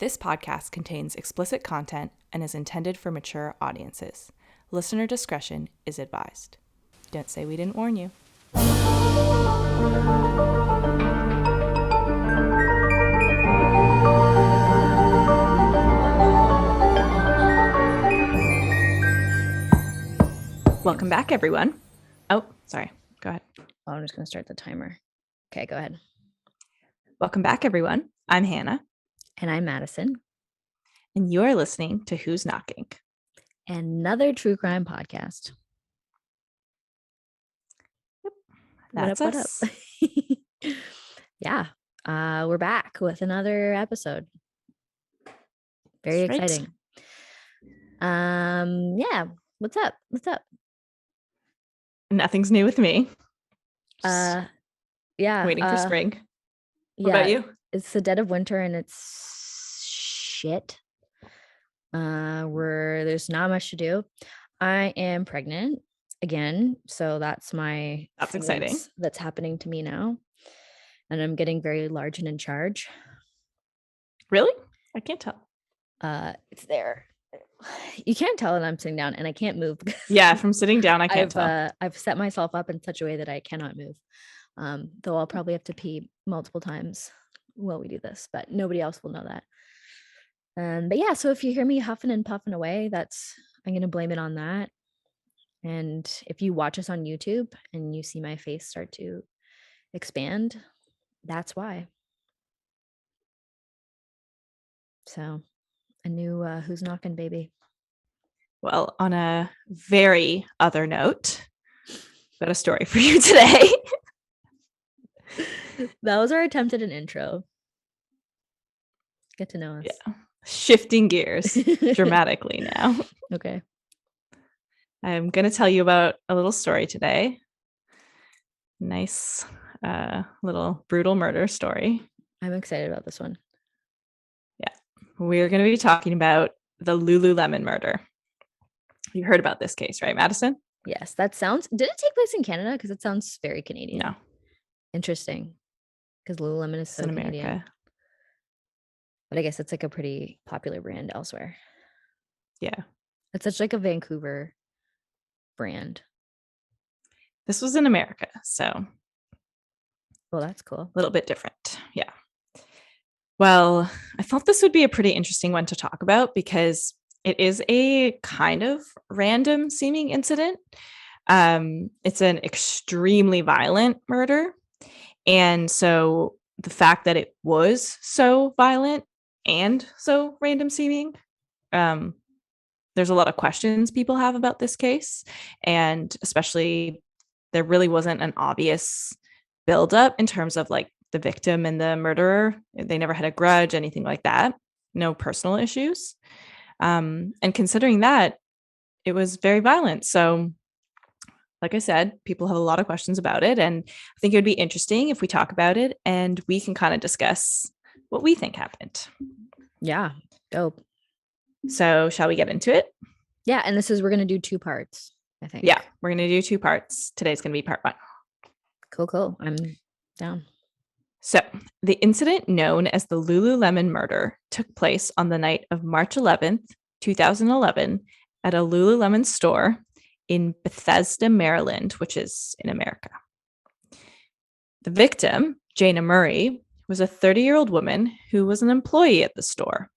This podcast contains explicit content and is intended for mature audiences. Listener discretion is advised. Don't say we didn't warn you. Welcome back, everyone. Oh, sorry. Go ahead. Oh, I'm just going to start the timer. Okay, go ahead. Welcome back, everyone. I'm Hannah. And I'm Madison. And you're listening to Who's Knocking? Another true crime podcast. Yep. That's us. Yeah. We're back with another episode. Very exciting. Yeah. What's up? Nothing's new with me. Yeah. Waiting for spring. What Yeah, about you? It's the dead of winter and it's shit. There's not much to do. I am pregnant again, so that's exciting. That's happening to me now, and I'm getting very large and in charge. Really? I can't tell. It's there. You can't tell that I'm sitting down, and I can't move. Yeah, from sitting down, I can't tell. I've set myself up in such a way that I cannot move. Though I'll probably have to pee multiple times while we do this, but nobody else will know that. But yeah, so if you hear me huffing and puffing away, I'm going to blame it on that. And if you watch us on YouTube and you see my face start to expand, that's why. So a new Who's Knocking baby. Well, on a very other note, got a story for you today. That was our attempt at an intro. Get to know us. Yeah. Shifting gears dramatically now. Okay. I'm going to tell you about a little story today. Nice little brutal murder story. I'm excited about this one. Yeah. We're going to be talking about the Lululemon murder. You heard about this case, right, Madison? Yes. Did it take place in Canada? Because it sounds very Canadian. No. Interesting. Because Lululemon is so in Canadian. America. But I guess it's like a pretty popular brand elsewhere. Yeah. It's such like a Vancouver brand. This was in America, so. Well, that's cool. A little bit different. Yeah. Well, I thought this would be a pretty interesting one to talk about because it is a kind of random seeming incident. It's an extremely violent murder. And so the fact that it was so violent and so random seeming, there's a lot of questions people have about this case. And especially there really wasn't an obvious buildup in terms of like the victim and the murderer. They never had a grudge, anything like that. No personal issues. And considering that, it was very violent. So like I said, people have a lot of questions about it. And I think it would be interesting if we talk about it and we can kind of discuss what we think happened. Yeah. Dope. So shall we get into it? Yeah. And we're going to do 2 parts, I think. Yeah. We're going to do 2 parts. Today's going to be part 1. Cool. I'm down. So the incident known as the Lululemon murder took place on the night of March 11th, 2011 at a Lululemon store in Bethesda, Maryland, which is in America. The victim, Jayna Murray, was a 30-year-old woman who was an employee at the store.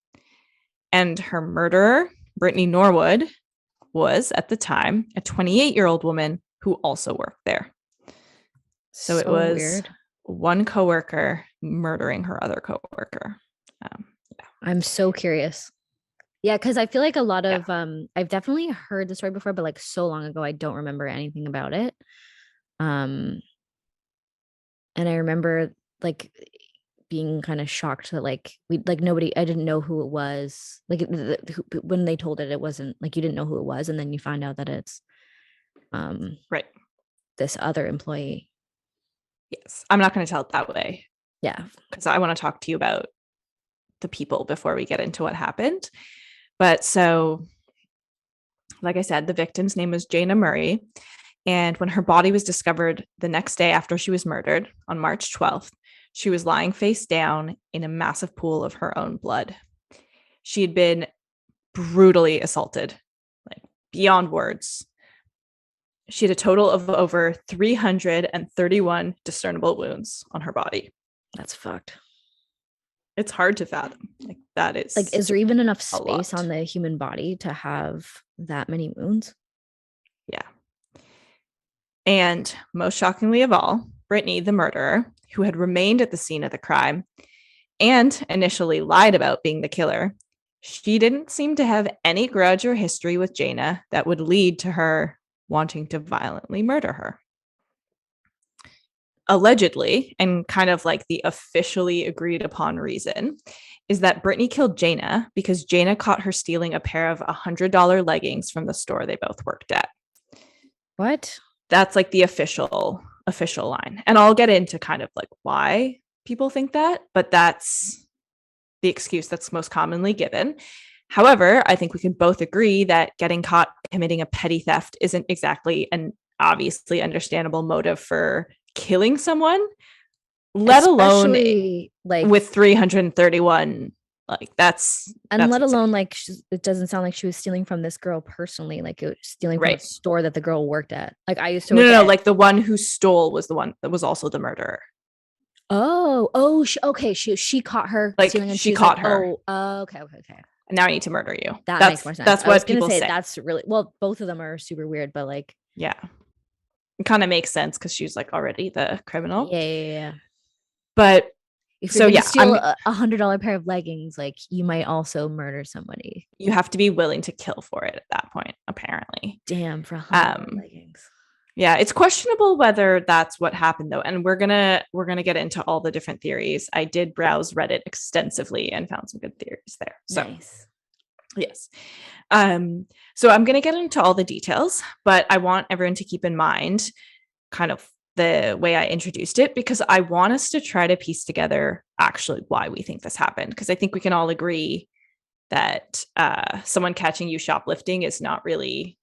And her murderer, Brittany Norwood, was at the time a 28-year-old woman who also worked there. So it was weird. One coworker murdering her other coworker. Yeah. I'm so curious. Yeah, because I feel like a lot of I've definitely heard the story before, but like so long ago, I don't remember anything about it. And I remember like being kind of shocked that like I didn't know who it was. Like when they told it wasn't like you didn't know who it was, and then you find out that it's right, this other employee. Yes, I'm not going to tell it that way. Yeah, because I want to talk to you about the people before we get into what happened. But so, like I said, the victim's name was Jayna Murray. And when her body was discovered the next day after she was murdered on March 12th, she was lying face down in a massive pool of her own blood. she had been brutally assaulted, like beyond words. She had a total of over 331 discernible wounds on her body. That's fucked. It's hard to fathom. Like that is like, is there even enough a space lot. on the human body to have that many wounds? Yeah. And most shockingly of all, Brittany, the murderer, who had remained at the scene of the crime and initially lied about being the killer, she didn't seem to have any grudge or history with Jayna that would lead to her wanting to violently murder her. Allegedly, and kind of like the officially agreed upon reason, is that Brittany killed Jayna because Jayna caught her stealing a pair of $100 leggings from the store they both worked at. What? That's like the official line. And I'll get into kind of like why people think that, but that's the excuse that's most commonly given. However, I think we can both agree that getting caught committing a petty theft isn't exactly an obviously understandable motive for killing someone, let Especially, alone like, with 331. Like that's let insane. alone like it doesn't sound like she was stealing from this girl personally, like it was stealing from a Right. store that the girl worked at. Like I used to No, work no, no. at. Like the one who stole was the one that was also the murderer. Okay. She caught her Like stealing, and she she's caught like, her. okay. And now I need to murder you. That makes more sense. That's I was what gonna people say say. that's really well. Both of them are super weird, but like, Yeah. It kind of makes sense because she's like already the criminal. yeah. But If you're so gonna yeah, steal a $100 pair of leggings, like you might also murder somebody. you have to be willing to kill for it at that point, apparently. Damn, for $100 leggings. Yeah, it's questionable whether that's what happened though, and we're gonna get into all the different theories. I did browse Reddit extensively and found some good theories there. So Nice. yes. So I'm gonna get into all the details, but I want everyone to keep in mind kind of the way I introduced it, because I want us to try to piece together actually why we think this happened. Because I think we can all agree that someone catching you shoplifting is not really,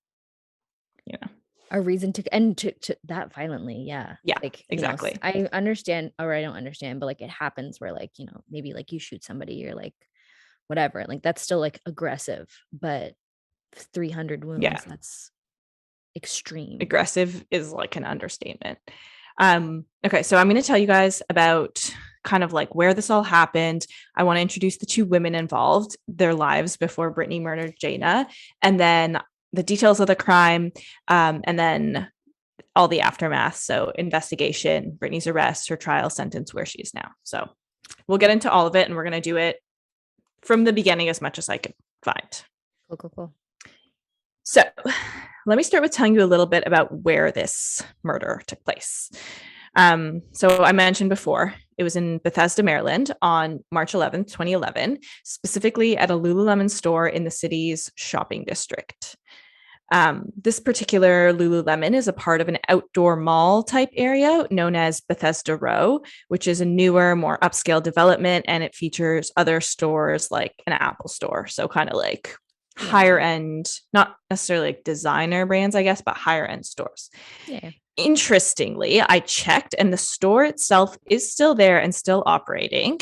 a reason to end to that violently. Yeah. Like, exactly. I understand, or I don't understand, but like it happens where like, maybe like you shoot somebody, you're like, whatever. Like that's still like aggressive, but 300 wounds, that's extreme. Aggressive is like an understatement. Okay, so I'm going to tell you guys about kind of like where this all happened. I want to introduce the two women involved, their lives before Brittany murdered Jayna, and then the details of the crime, and then all the aftermath. So investigation, Brittany's arrest, her trial, sentence, where she is now. So we'll get into all of it, and we're going to do it from the beginning as much as I could find. Cool. So let me start with telling you a little bit about where this murder took place. So I mentioned before, it was in Bethesda, Maryland on March 11th, 2011, specifically at a Lululemon store in the city's shopping district. This particular Lululemon is a part of an outdoor mall type area known as Bethesda Row, which is a newer, more upscale development, and it features other stores like an Apple store. So kind of like higher end, not necessarily like designer brands, I guess, but higher end stores. Yeah. Interestingly, I checked and the store itself is still there and still operating.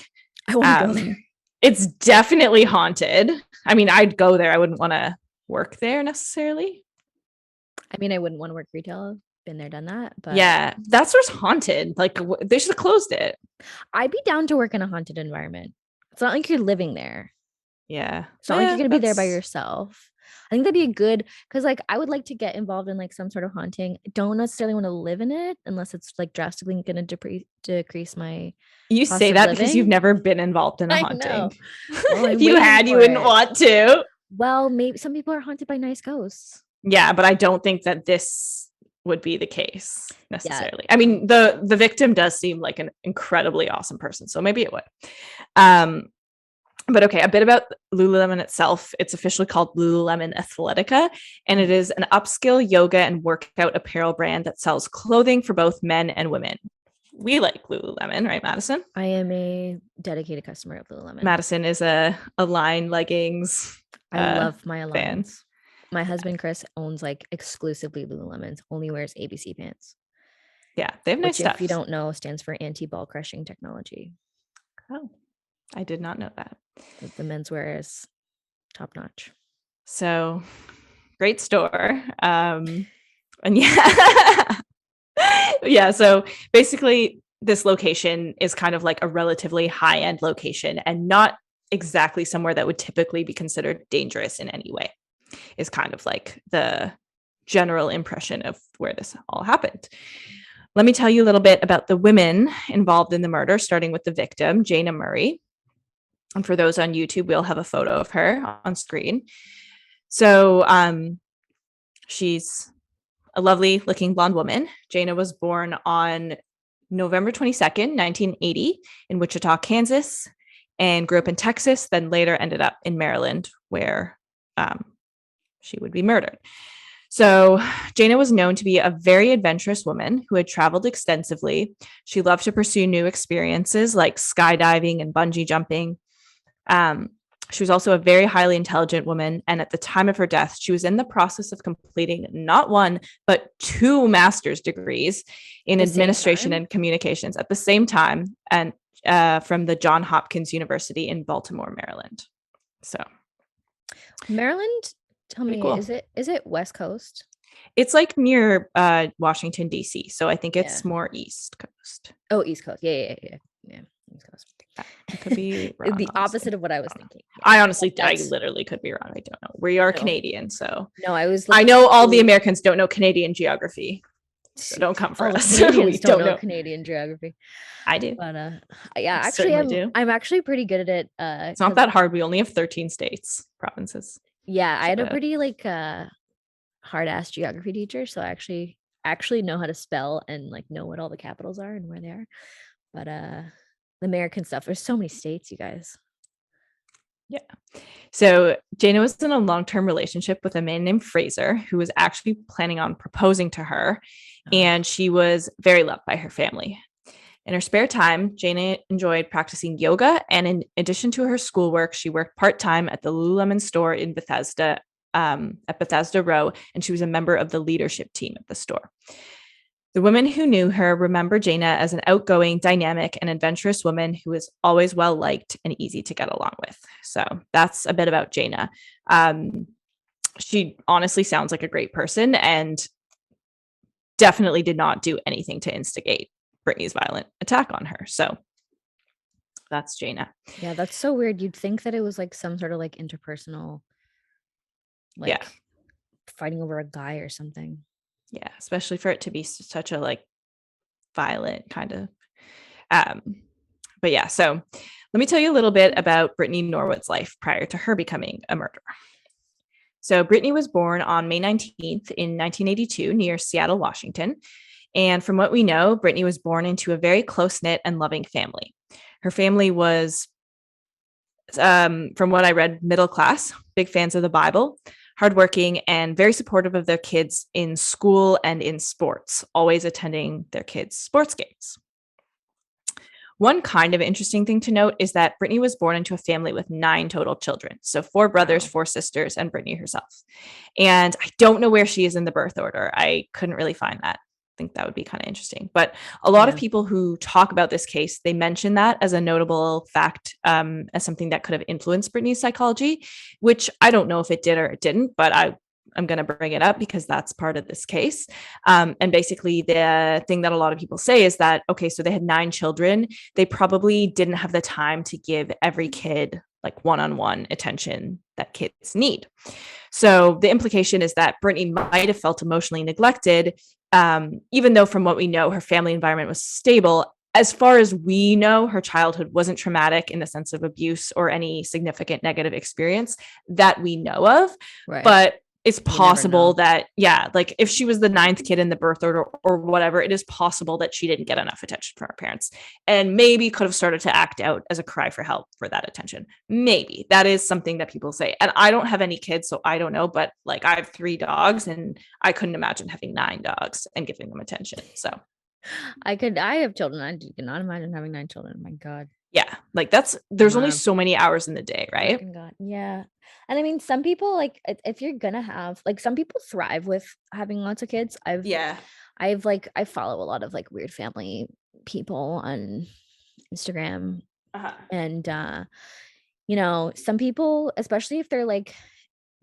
I want to go there. It's definitely haunted. I mean, I'd go there. I wouldn't want to work there necessarily. I mean, I wouldn't want to work retail. Been there, done that. But yeah, that store's haunted. Like they should have closed it. I'd be down to work in a haunted environment. It's not like you're living there. Yeah. It's not like you're going to be there by yourself. I think that'd be a good, because like I would like to get involved in like some sort of haunting. I don't necessarily want to live in it unless it's like drastically going to decrease my. You say that because you've never been involved in a haunting. Well, if you had, you wouldn't want to. Well, maybe some people are haunted by nice ghosts. Yeah, but I don't think that this would be the case necessarily. Yeah. I mean, the victim does seem like an incredibly awesome person, so maybe it would. But okay, a bit about Lululemon itself. It's officially called Lululemon Athletica, and it is an upscale yoga and workout apparel brand that sells clothing for both men and women. We like Lululemon, right, Madison? I am a dedicated customer of Lululemon. Madison is a Align leggings. I love my Aligns. Fan. My husband Chris owns like exclusively Lululemons. Only wears ABC pants. Yeah, they have nice stuff. If you don't know, stands for anti-ball crushing technology. Oh, I did not know that. The menswear is Top notch. So great store. And yeah. Yeah. So basically, this location is kind of like a relatively high end location and not exactly somewhere that would typically be considered dangerous in any way, is kind of like the general impression of where this all happened. Let me tell you a little bit about the women involved in the murder, starting with the victim, Jayna Murray. And for those on YouTube, we'll have a photo of her on screen. So she's a lovely looking blonde woman. Jayna was born on November 22nd, 1980 in Wichita, Kansas, and grew up in Texas, then later ended up in Maryland, where she would be murdered. So Jayna was known to be a very adventurous woman who had traveled extensively. She loved to pursue new experiences like skydiving and bungee jumping. She was also a very highly intelligent woman. And at the time of her death, she was in the process of completing not one, but 2 master's degrees in administration and communications at the same time, and from the Johns Hopkins University in Baltimore, Maryland. So Maryland, tell me, cool. is it West Coast? It's like near Washington, D.C. So I think it's more East Coast. Oh, East Coast. Yeah. East Coast. It could be wrong, the honestly. opposite of what I was thinking. Yeah. I literally could be wrong. I don't know. We are Canadian, so no, I know all the Americans don't know Canadian geography, so don't come for us. Canadians don't know Canadian geography. I do, but yeah, actually, I'm actually pretty good at it. It's not that hard. We only have 13 states, provinces. Yeah, I had a pretty like hard ass geography teacher, so I actually know how to spell and like know what all the capitals are and where they are. But the American stuff, there's so many states, you guys. Yeah. So Jayna was in a long-term relationship with a man named Fraser, who was actually planning on proposing to her, and she was very loved by her family. In her spare time, Jayna enjoyed practicing yoga, and in addition to her schoolwork, she worked part-time at the Lululemon store in Bethesda, at Bethesda Row, and she was a member of the leadership team at the store. The women who knew her remember Jayna as an outgoing, dynamic, and adventurous woman who was always well-liked and easy to get along with. So that's a bit about Jayna. She honestly sounds like a great person and definitely did not do anything to instigate Brittany's violent attack on her. So that's Jayna. Yeah, that's so weird. You'd think that it was like some sort of like interpersonal, like fighting over a guy or something. Yeah, especially for it to be such a like violent kind of. But yeah, so let me tell you a little bit about Brittany Norwood's life prior to her becoming a murderer. So Brittany was born on May 19th in 1982 near Seattle, Washington. And from what we know, Brittany was born into a very close-knit and loving family. Her family was, from what I read, middle class, big fans of the Bible, hardworking, and very supportive of their kids in school and in sports, always attending their kids' sports games. One kind of interesting thing to note is that Brittany was born into a family with 9 total children. So 4 brothers, 4 sisters, and Brittany herself. And I don't know where she is in the birth order. I couldn't really find that. I think that would be kind of interesting. But a lot of people who talk about this case, they mention that as a notable fact, as something that could have influenced Brittany's psychology, which I don't know if it did or it didn't, but I'm going to bring it up because that's part of this case. And basically the thing that a lot of people say is that, okay, so they had 9 children. They probably didn't have the time to give every kid like one-on-one attention that kids need. So the implication is that Brittany might have felt emotionally neglected, even though from what we know, her family environment was stable. As far as we know, her childhood wasn't traumatic in the sense of abuse or any significant negative experience that we know of. Right. But it's possible that, like if she was the 9th kid in the birth order or whatever, it is possible that she didn't get enough attention from her parents and maybe could have started to act out as a cry for help for that attention. Maybe that is something that people say. And I don't have any kids, so I don't know, but like I have 3 dogs and I couldn't imagine having 9 dogs and giving them attention. So I have children. I cannot imagine having 9 children. Oh my God. Yeah. Like there's only so many hours in the day, right? God. Yeah. And I mean, some people like if you're gonna have like some people thrive with having lots of kids. I follow a lot of like weird family people on Instagram. And some people, especially if they're like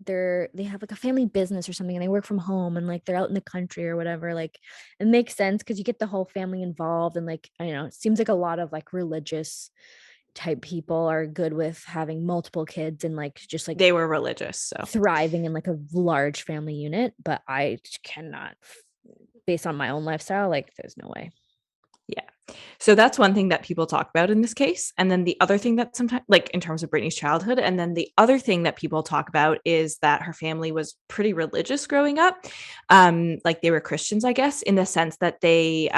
they have like a family business or something and they work from home and like they're out in the country or whatever, like it makes sense because you get the whole family involved and like I don't know, it seems like a lot of like religious type people are good with having multiple kids and like just like They were religious, so thriving in like a large family unit, but I cannot, based on my own lifestyle, like there's no way. yeah. So that's one thing that people talk about in this case. And then the other thing that sometimes, like in terms of Brittany's childhood, and then the other thing that people talk about is that her family was pretty religious growing up. Like they were Christians, I guess, in the sense that they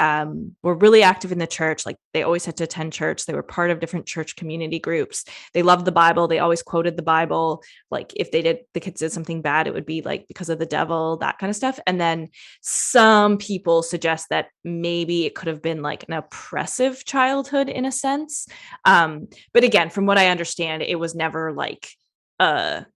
were really active in the church. Like they always had to attend church. They were part of different church community groups. They loved the Bible. They always quoted the Bible. Like if the kids did something bad, it would be like because of the devil, that kind of stuff. And then some people suggest that maybe it could have been like an oppressive childhood in a sense. But again, from what I understand, it was never like a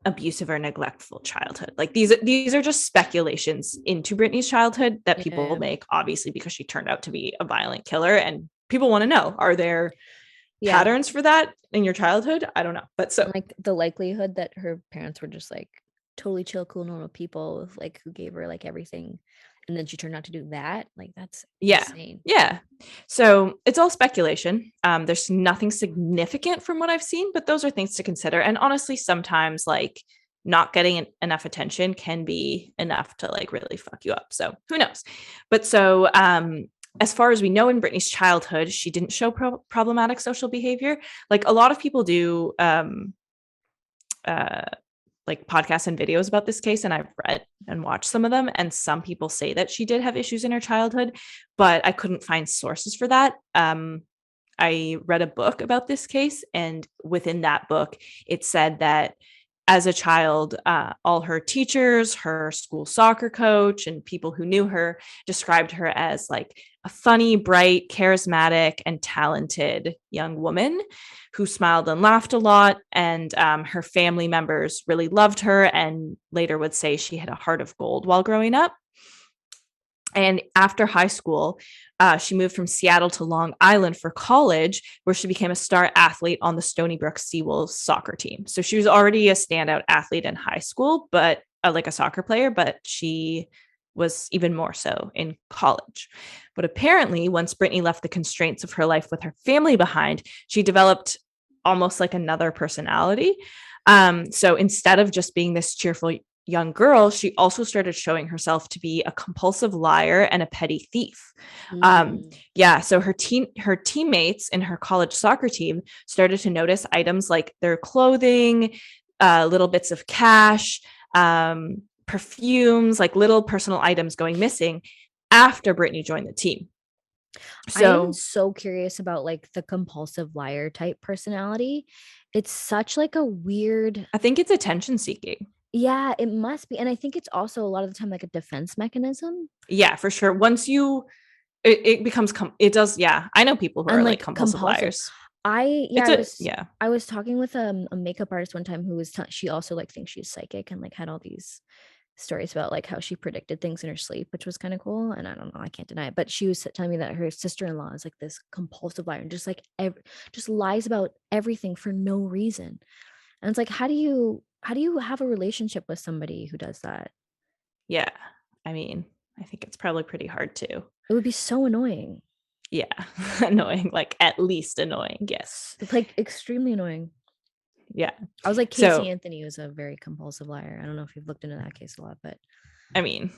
abusive or neglectful childhood. Like these are just speculations into Brittany's childhood that people Yeah. make, obviously, because she turned out to be a violent killer. And people want to know, are there Yeah. patterns for that in your childhood? I don't know. But so Like the likelihood that her parents were just like totally chill, cool, normal people, like who gave her like everything, and then she turned out to do that, like that's yeah. insane. Yeah. So it's all speculation. There's nothing significant from what I've seen, but those are things to consider. And honestly, sometimes like not getting enough attention can be enough to like really fuck you up. So who knows? But so as far as we know, in Brittany's childhood, she didn't show problematic social behavior. Like a lot of people do uh, like podcasts and videos about this case, and I've read and watched some of them, and some people say that she did have issues in her childhood, but I couldn't find sources for that. I read a book about this case, and within that book it said that as a child, all her teachers, her school soccer coach, and people who knew her described her as like a funny, bright, charismatic, and talented young woman who smiled and laughed a lot. And her family members really loved her and later would say she had a heart of gold while growing up. And after high school, she moved from Seattle to Long Island for college, where she became a star athlete on the Stony Brook Seawolves soccer team. So she was already a standout athlete in high school, but like a soccer player, but she was even more so in college. But apparently, once Brittany left the constraints of her life with her family behind, she developed almost like another personality. So instead of just being this cheerful young girl, she also started showing herself to be a compulsive liar and a petty thief. Yeah, so her teammates in her college soccer team started to notice items like their clothing, little bits of cash, perfumes, like little personal items going missing after Brittany joined the team. I am so curious about like the compulsive liar type personality. It's such like a weird, I think it's attention seeking. yeah, it must be. And I think it's also a lot of the time like a defense mechanism. Yeah, for sure. Once it becomes it does. Yeah, I know people who And are like like compulsive liars. I was talking with a makeup artist one time who was she also like thinks she's psychic and like had all these stories about like how she predicted things in her sleep, which was kind of cool. And I don't know, I can't deny it, but she was telling me that her sister-in-law is like this compulsive liar and just like just lies about everything for no reason. And it's like, how do you have a relationship with somebody who does that? Yeah, I mean, I think it's probably pretty hard too. It would be so annoying. Yeah, annoying, like at least annoying. Yes. It's like extremely annoying. Yeah. I was like, Casey Anthony was a very compulsive liar. I don't know if you've looked into that case a lot, but I mean,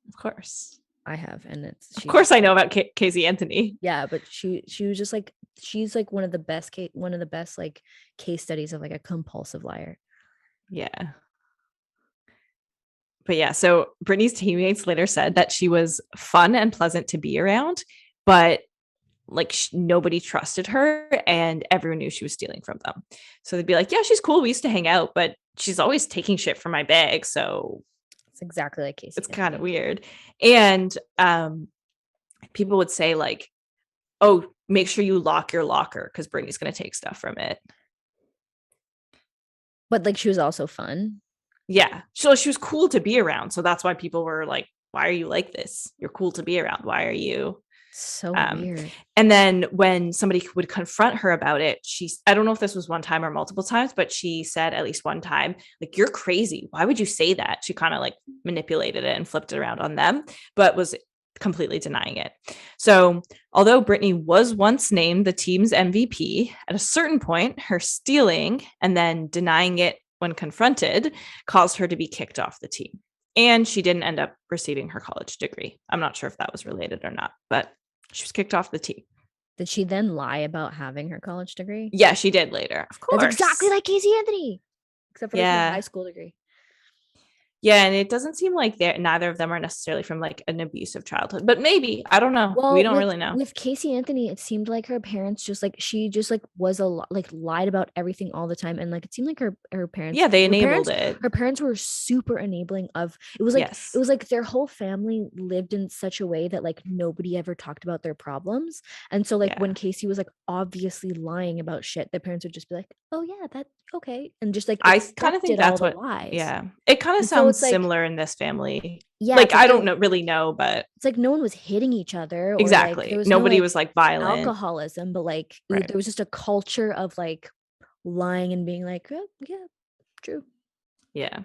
of course I have, and of course I know about Casey Anthony. Yeah, but she was just like, she's like one of the best like case studies of like a compulsive liar. Yeah. But yeah, so Brittany's teammates later said that she was fun and pleasant to be around, but like nobody trusted her and everyone knew she was stealing from them. So they'd be like, yeah, she's cool, we used to hang out, but she's always taking shit from my bag. So it's exactly like Casey. It's kind of weird. And people would say like, oh, make sure you lock your locker because Brittany's going to take stuff from it. But like she was also fun. Yeah. So she was cool to be around. So that's why people were like, why are you like this? You're cool to be around. Why are you So Um, weird. and then when somebody would confront her about it, I don't know if this was one time or multiple times, but she said at least one time, like, you're crazy. Why would you say that? She kind of like manipulated it and flipped it around on them, but was completely denying it. So although Brittany was once named the team's MVP, at a certain point, her stealing and then denying it when confronted caused her to be kicked off the team. And she didn't end up receiving her college degree. I'm not sure if that was related or not, but she was kicked off the team. Did she then lie about having her college degree? Yeah, she did later. Of That's course. exactly like Casey Anthony, except for like her Yeah. high school degree. Yeah, and it doesn't seem like neither of them are necessarily from like an abusive childhood, but maybe, I don't know. Well, We don't really know. With Casey Anthony, it seemed like her parents just like she just like was a lot like lied about everything all the time, and like it seemed like her parents. Yeah, they her enabled parents, it. Her parents were super enabling of. It was Yes. like their whole family lived in such a way that like nobody ever talked about their problems, and so like when Casey was like obviously lying about shit, the parents would just be like, "Oh yeah, that's okay," and just like I kind of think accepted all that's the what. lies. Yeah, it kind of And so sounds it's like, similar in this family. yeah, Like it's like I don't really know, but it's like no one was hitting each other or like there exactly, was no nobody like was like violent. alcoholism, but like Right. there was just a culture of like lying and being like, oh, yeah, true. Yeah.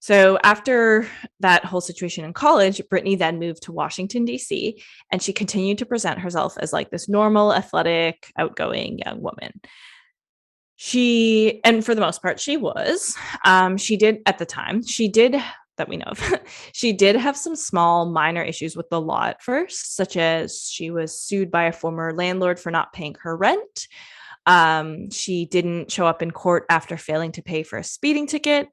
So after that whole situation in college, Brittany then moved to Washington, D.C., and she continued to present herself as like this normal, athletic, outgoing young woman. And for the most part, she was. She did, at the time, that we know of, she did have some small minor issues with the law at first, such as she was sued by a former landlord for not paying her rent. She didn't show up in court after failing to pay for a speeding ticket,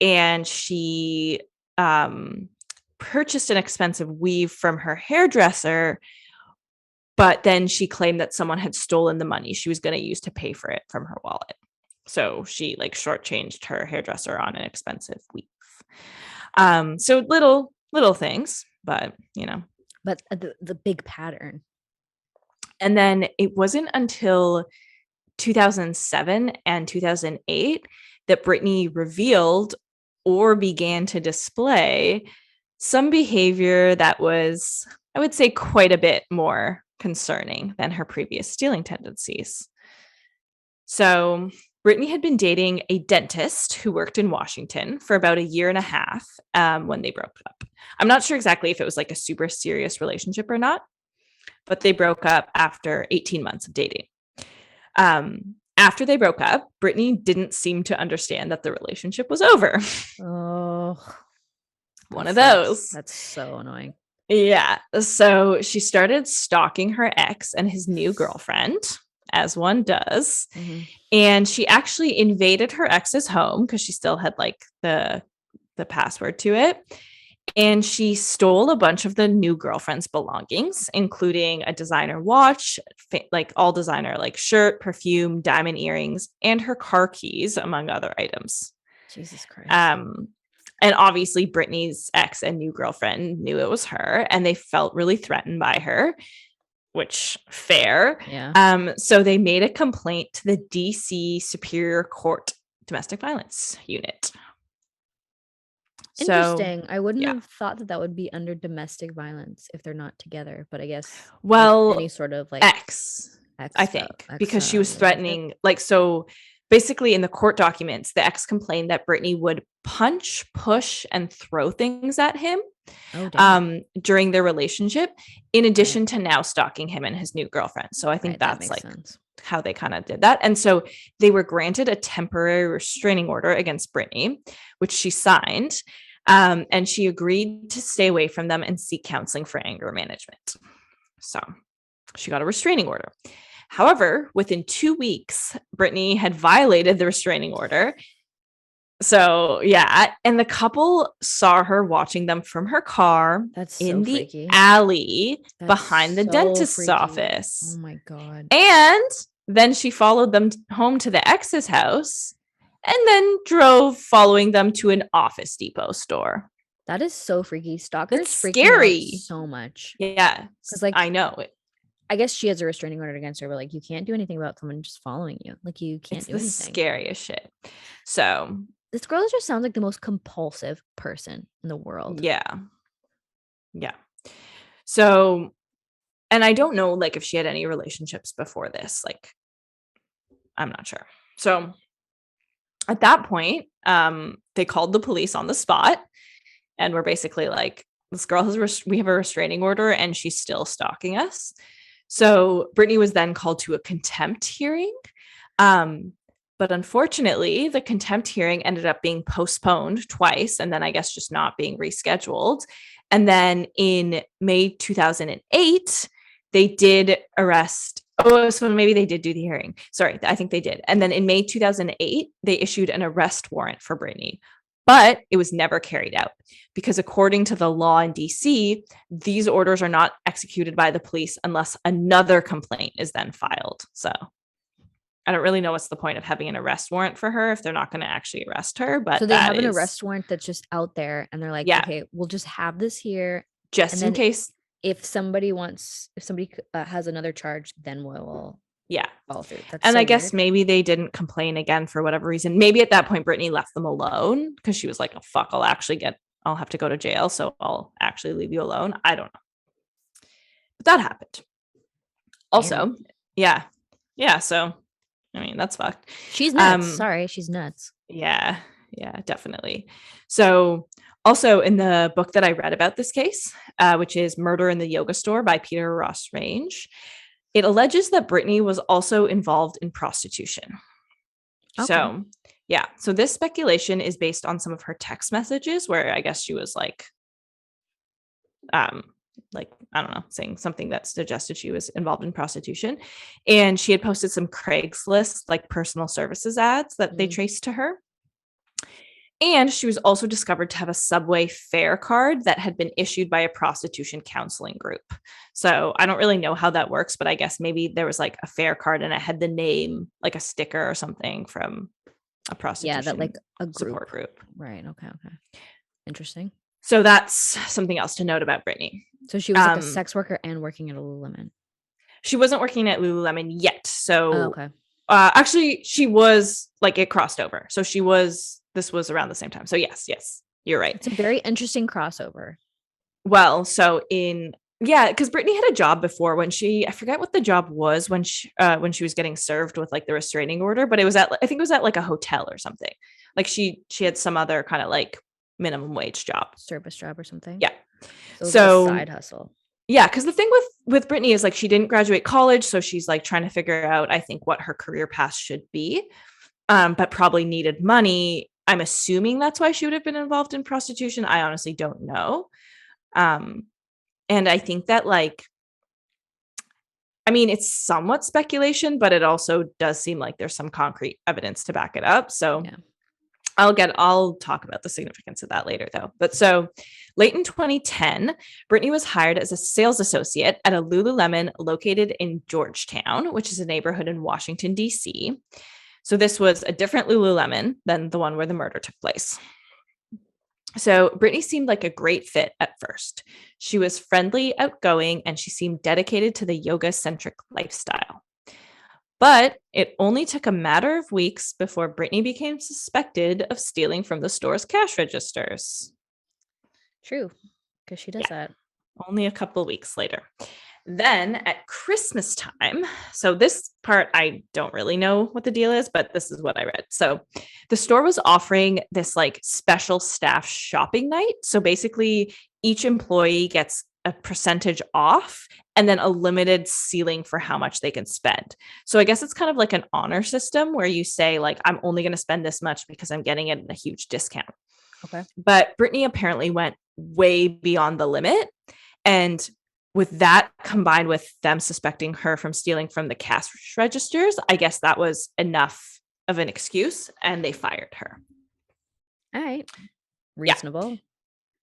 and she purchased an expensive weave from her hairdresser, but then she claimed that someone had stolen the money she was going to use to pay for it from her wallet. So she like shortchanged her hairdresser on an expensive weave. So little things, but But the big pattern. And then it wasn't until 2007 and 2008 that Brittany revealed or began to display some behavior that was, I would say, quite a bit more concerning than her previous stealing tendencies. So Brittany had been dating a dentist who worked in Washington for about a year and a half when they broke up. I'm not sure exactly if it was like a super serious relationship or not, but they broke up after 18 months of dating. After they broke up, Brittany didn't seem to understand that the relationship was over. Oh, One of those. That's so annoying. Yeah. So she started stalking her ex and his new girlfriend, as one does. Mm-hmm. And she actually invaded her ex's home because she still had like the password to it. And she stole a bunch of the new girlfriend's belongings, including a designer watch, like all designer, like shirt, perfume, diamond earrings, and her car keys, among other items. Jesus Christ. And obviously Brittany's ex and new girlfriend knew it was her, and they felt really threatened by her, which fair. Yeah. So they made a complaint to the DC Superior Court Domestic Violence Unit. Interesting. I wouldn't have thought that would be under domestic violence if they're not together, but I guess any sort of like ex I think, because she was threatening, like, so basically in the court documents, the ex complained that Brittany would punch, push, and throw things at him during their relationship, in addition to now stalking him and his new girlfriend. So I think that's like sense. How they kind of did that. And so they were granted a temporary restraining order against Brittany, which she signed. And she agreed to stay away from them and seek counseling for anger management. So she got a restraining order. However, within 2 weeks, Brittany had violated the restraining order. So yeah, and the couple saw her watching them from her car in the freaky. Alley behind the dentist's office. Oh my God. And then she followed them home to the ex's house and then drove following them to an Office Depot store. That is so freaky. Stalkers It's scary. So much. Yeah. Because like I know it. I guess she has a restraining order against her, but like you can't do anything about someone just following you. Like you can't do anything. It's the scariest shit. So this girl just sounds like the most compulsive person in the world. Yeah. Yeah. So And I don't know, like, if she had any relationships before this. Like, I'm not sure. So at that point, they called the police on the spot and were basically like, this girl we have a restraining order and she's still stalking us. So Brittany was then called to a contempt hearing. But unfortunately, the contempt hearing ended up being postponed twice and then I guess just not being rescheduled. And then in May 2008, they did arrest. Oh, so maybe they did do the hearing. Sorry, I think they did. And then in May 2008, they issued an arrest warrant for Brittany, but it was never carried out because according to the law in DC, these orders are not executed by the police unless another complaint is then filed. So I don't really know what's the point of having an arrest warrant for her if they're not going to actually arrest her. But so they have an arrest warrant that's just out there and they're like, yeah, okay, we'll just have this here just in case. If somebody has another charge, then we'll follow through. And so I guess maybe they didn't complain again for whatever reason. Maybe at that point, Brittany left them alone because she was like, oh, fuck, I'll have to go to jail. So I'll actually leave you alone. I don't know. But that happened. Also, yeah. So, I mean, that's fucked. She's nuts. Sorry, she's nuts. Yeah, definitely. So also in the book that I read about this case, which is Murder in the Yoga Store by Peter Ross Range, it alleges that Brittany was also involved in prostitution. Okay. So, yeah. So this speculation is based on some of her text messages where I guess she was like, I don't know, saying something that suggested she was involved in prostitution. And she had posted some Craigslist, like personal services ads that they traced to her. And she was also discovered to have a subway fare card that had been issued by a prostitution counseling group. So I don't really know how that works, but I guess maybe there was like a fare card and it had the name, like a sticker or something from a prostitution that like a support group. Right. Okay. Interesting. So that's something else to note about Brittany. So she was like a sex worker and working at a Lululemon. She wasn't working at Lululemon yet. So actually she was like, it crossed over. So this was around the same time. So yes, you're right. It's a very interesting crossover. Well, so because Brittany had a job before I forget what the job was when she was getting served with like the restraining order, but I think it was at like a hotel or something. Like she had some other kind of like minimum wage job, service job or something. Yeah. So side hustle. Yeah, because the thing with Brittany is like she didn't graduate college, so she's like trying to figure out, I think, what her career path should be, but probably needed money. I'm assuming that's why she would have been involved in prostitution. I honestly don't know. And I think that it's somewhat speculation, but it also does seem like there's some concrete evidence to back it up. So yeah. I'll talk about the significance of that later though. But so late in 2010, Brittany was hired as a sales associate at a Lululemon located in Georgetown, which is a neighborhood in Washington, D.C. So this was a different Lululemon than the one where the murder took place. So Brittany seemed like a great fit at first. She was friendly, outgoing, and she seemed dedicated to the yoga-centric lifestyle. But it only took a matter of weeks before Brittany became suspected of stealing from the store's cash registers. True, because she does that. Only a couple of weeks later. Then at Christmas time, so this part, I don't really know what the deal is, but this is what I read. So the store was offering this like special staff shopping night. So basically each employee gets a percentage off and then a limited ceiling for how much they can spend. So I guess it's kind of like an honor system where you say like, I'm only going to spend this much because I'm getting it at a huge discount. Okay. But Brittany apparently went way beyond the limit. And with that combined with them suspecting her from stealing from the cash registers, I guess that was enough of an excuse and they fired her. All right. Reasonable.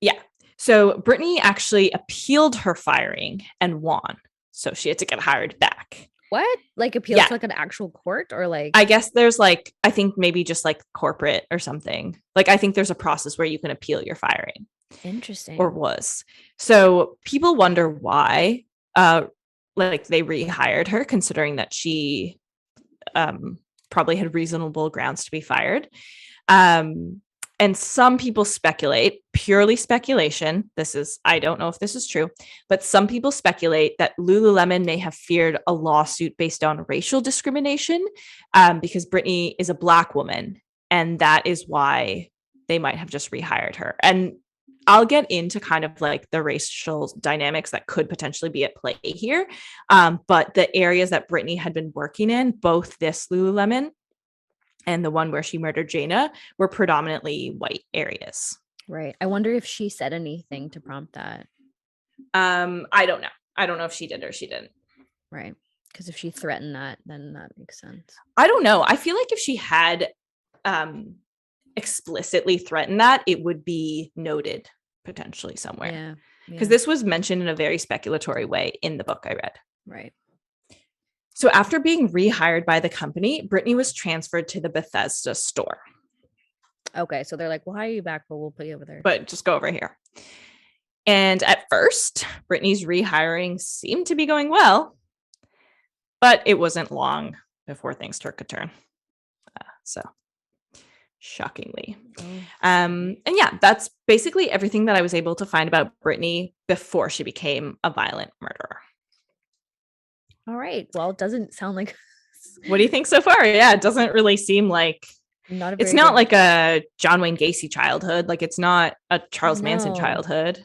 Yeah. So Brittany actually appealed her firing and won. So she had to get hired back. What? Like appeal to like an actual court or like? I guess there's like, I think maybe just like corporate or something. Like I think there's a process where you can appeal your firing. Interesting. Or was. So people wonder why like they rehired her considering that she probably had reasonable grounds to be fired. And some people speculate, purely speculation. I don't know if this is true, but some people speculate that Lululemon may have feared a lawsuit based on racial discrimination because Brittany is a Black woman. And that is why they might have just rehired her. And I'll get into kind of like the racial dynamics that could potentially be at play here. But the areas that Brittany had been working in, both this Lululemon and the one where she murdered Jayna, were predominantly white areas. Right. I wonder if she said anything to prompt that. I don't know. I don't know if she did or she didn't. Right. Because if she threatened that, then that makes sense. I don't know. I feel like if she had explicitly threatened that, it would be noted potentially somewhere. Yeah. Because this was mentioned in a very speculatory way in the book I read. Right. So after being rehired by the company, Brittany was transferred to the Bethesda store. Okay, so they're like, "Why are you back? But we'll put you over there." But just go over here. And at first, Brittany's rehiring seemed to be going well, but it wasn't long before things took a turn. So shockingly. And yeah, that's basically everything that I was able to find about Brittany before she became a violent murderer. All right. Well, it doesn't sound like. What do you think so far? Yeah, it doesn't really seem like it's not like a John Wayne Gacy childhood. Like it's not a Charles Manson childhood.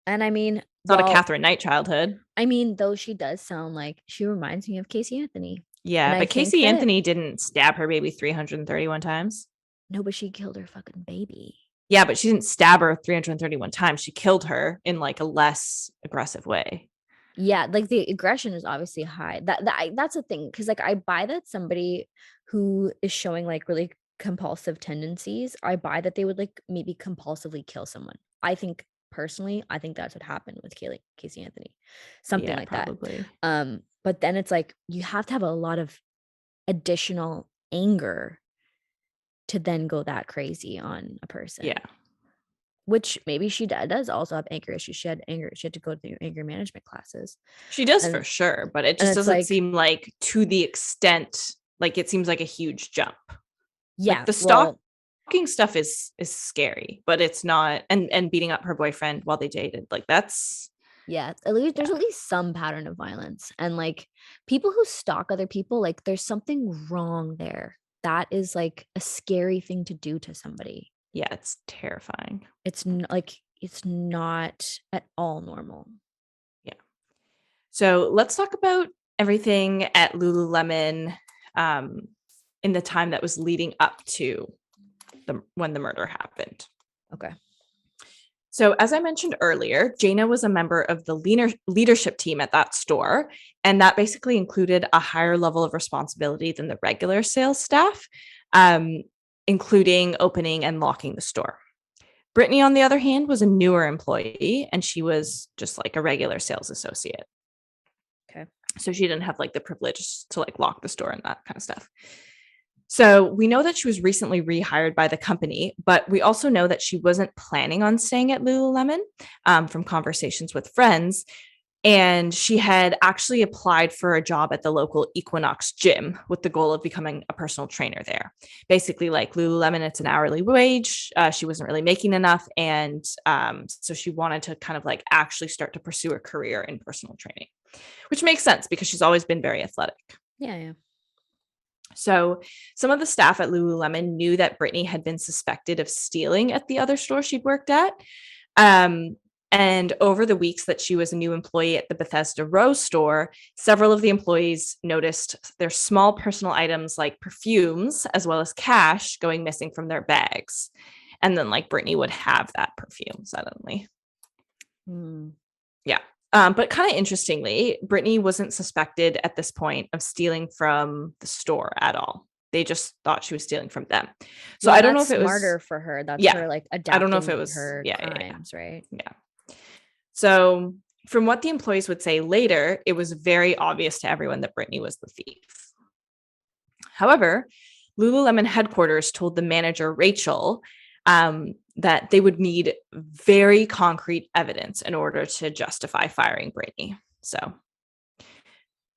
And I mean, it's not a Catherine Knight childhood. I mean, though she does sound like she reminds me of Casey Anthony. Yeah, but Casey Anthony didn't stab her baby 331 times. No, but she killed her fucking baby. Yeah, but she didn't stab her 331 times. She killed her in like a less aggressive way. Yeah, like the aggression is obviously high. That's the thing, because like I buy that somebody who is showing like really compulsive tendencies, I buy that they would like maybe compulsively kill someone. I think personally, I think that's what happened with Casey Anthony, something like probably. That. But then it's like you have to have a lot of additional anger to then go that crazy on a person. Yeah. Which maybe she does also have anger issues. She had to go to anger management classes. She does for sure, but it just doesn't seem like to the extent, like it seems like a huge jump. Yeah. Like the stalking stuff is scary, but it's not, and beating up her boyfriend while they dated, like that's. Yeah, at least there's at least some pattern of violence. And like people who stalk other people, like there's something wrong there. That is like a scary thing to do to somebody. Yeah, it's terrifying. It's not at all normal. Yeah. So let's talk about everything at Lululemon in the time that was leading up to when the murder happened. Okay. So as I mentioned earlier, Jayna was a member of the leadership team at that store, and that basically included a higher level of responsibility than the regular sales staff. Including opening and locking the store. Brittany, on the other hand, was a newer employee, and she was just like a regular sales associate. Okay. So she didn't have like the privilege to like lock the store and that kind of stuff. So we know that she was recently rehired by the company, but we also know that she wasn't planning on staying at Lululemon from conversations with friends. And she had actually applied for a job at the local Equinox gym with the goal of becoming a personal trainer there. Basically, like Lululemon, it's an hourly wage. She wasn't really making enough. And so she wanted to kind of like actually start to pursue a career in personal training, which makes sense because she's always been very athletic. Yeah. So some of the staff at Lululemon knew that Brittany had been suspected of stealing at the other store she'd worked at. And over the weeks that she was a new employee at the Bethesda Row store, several of the employees noticed their small personal items like perfumes, as well as cash, going missing from their bags. And then like Brittany would have that perfume suddenly. Yeah. But kind of interestingly, Brittany wasn't suspected at this point of stealing from the store at all. They just thought she was stealing from them. So I don't know if it was smarter for her. That's her like adapting. I don't know if it was her crimes, right? Yeah. So from what the employees would say later, it was very obvious to everyone that Brittany was the thief. However, Lululemon headquarters told the manager, Rachel, that they would need very concrete evidence in order to justify firing Brittany. So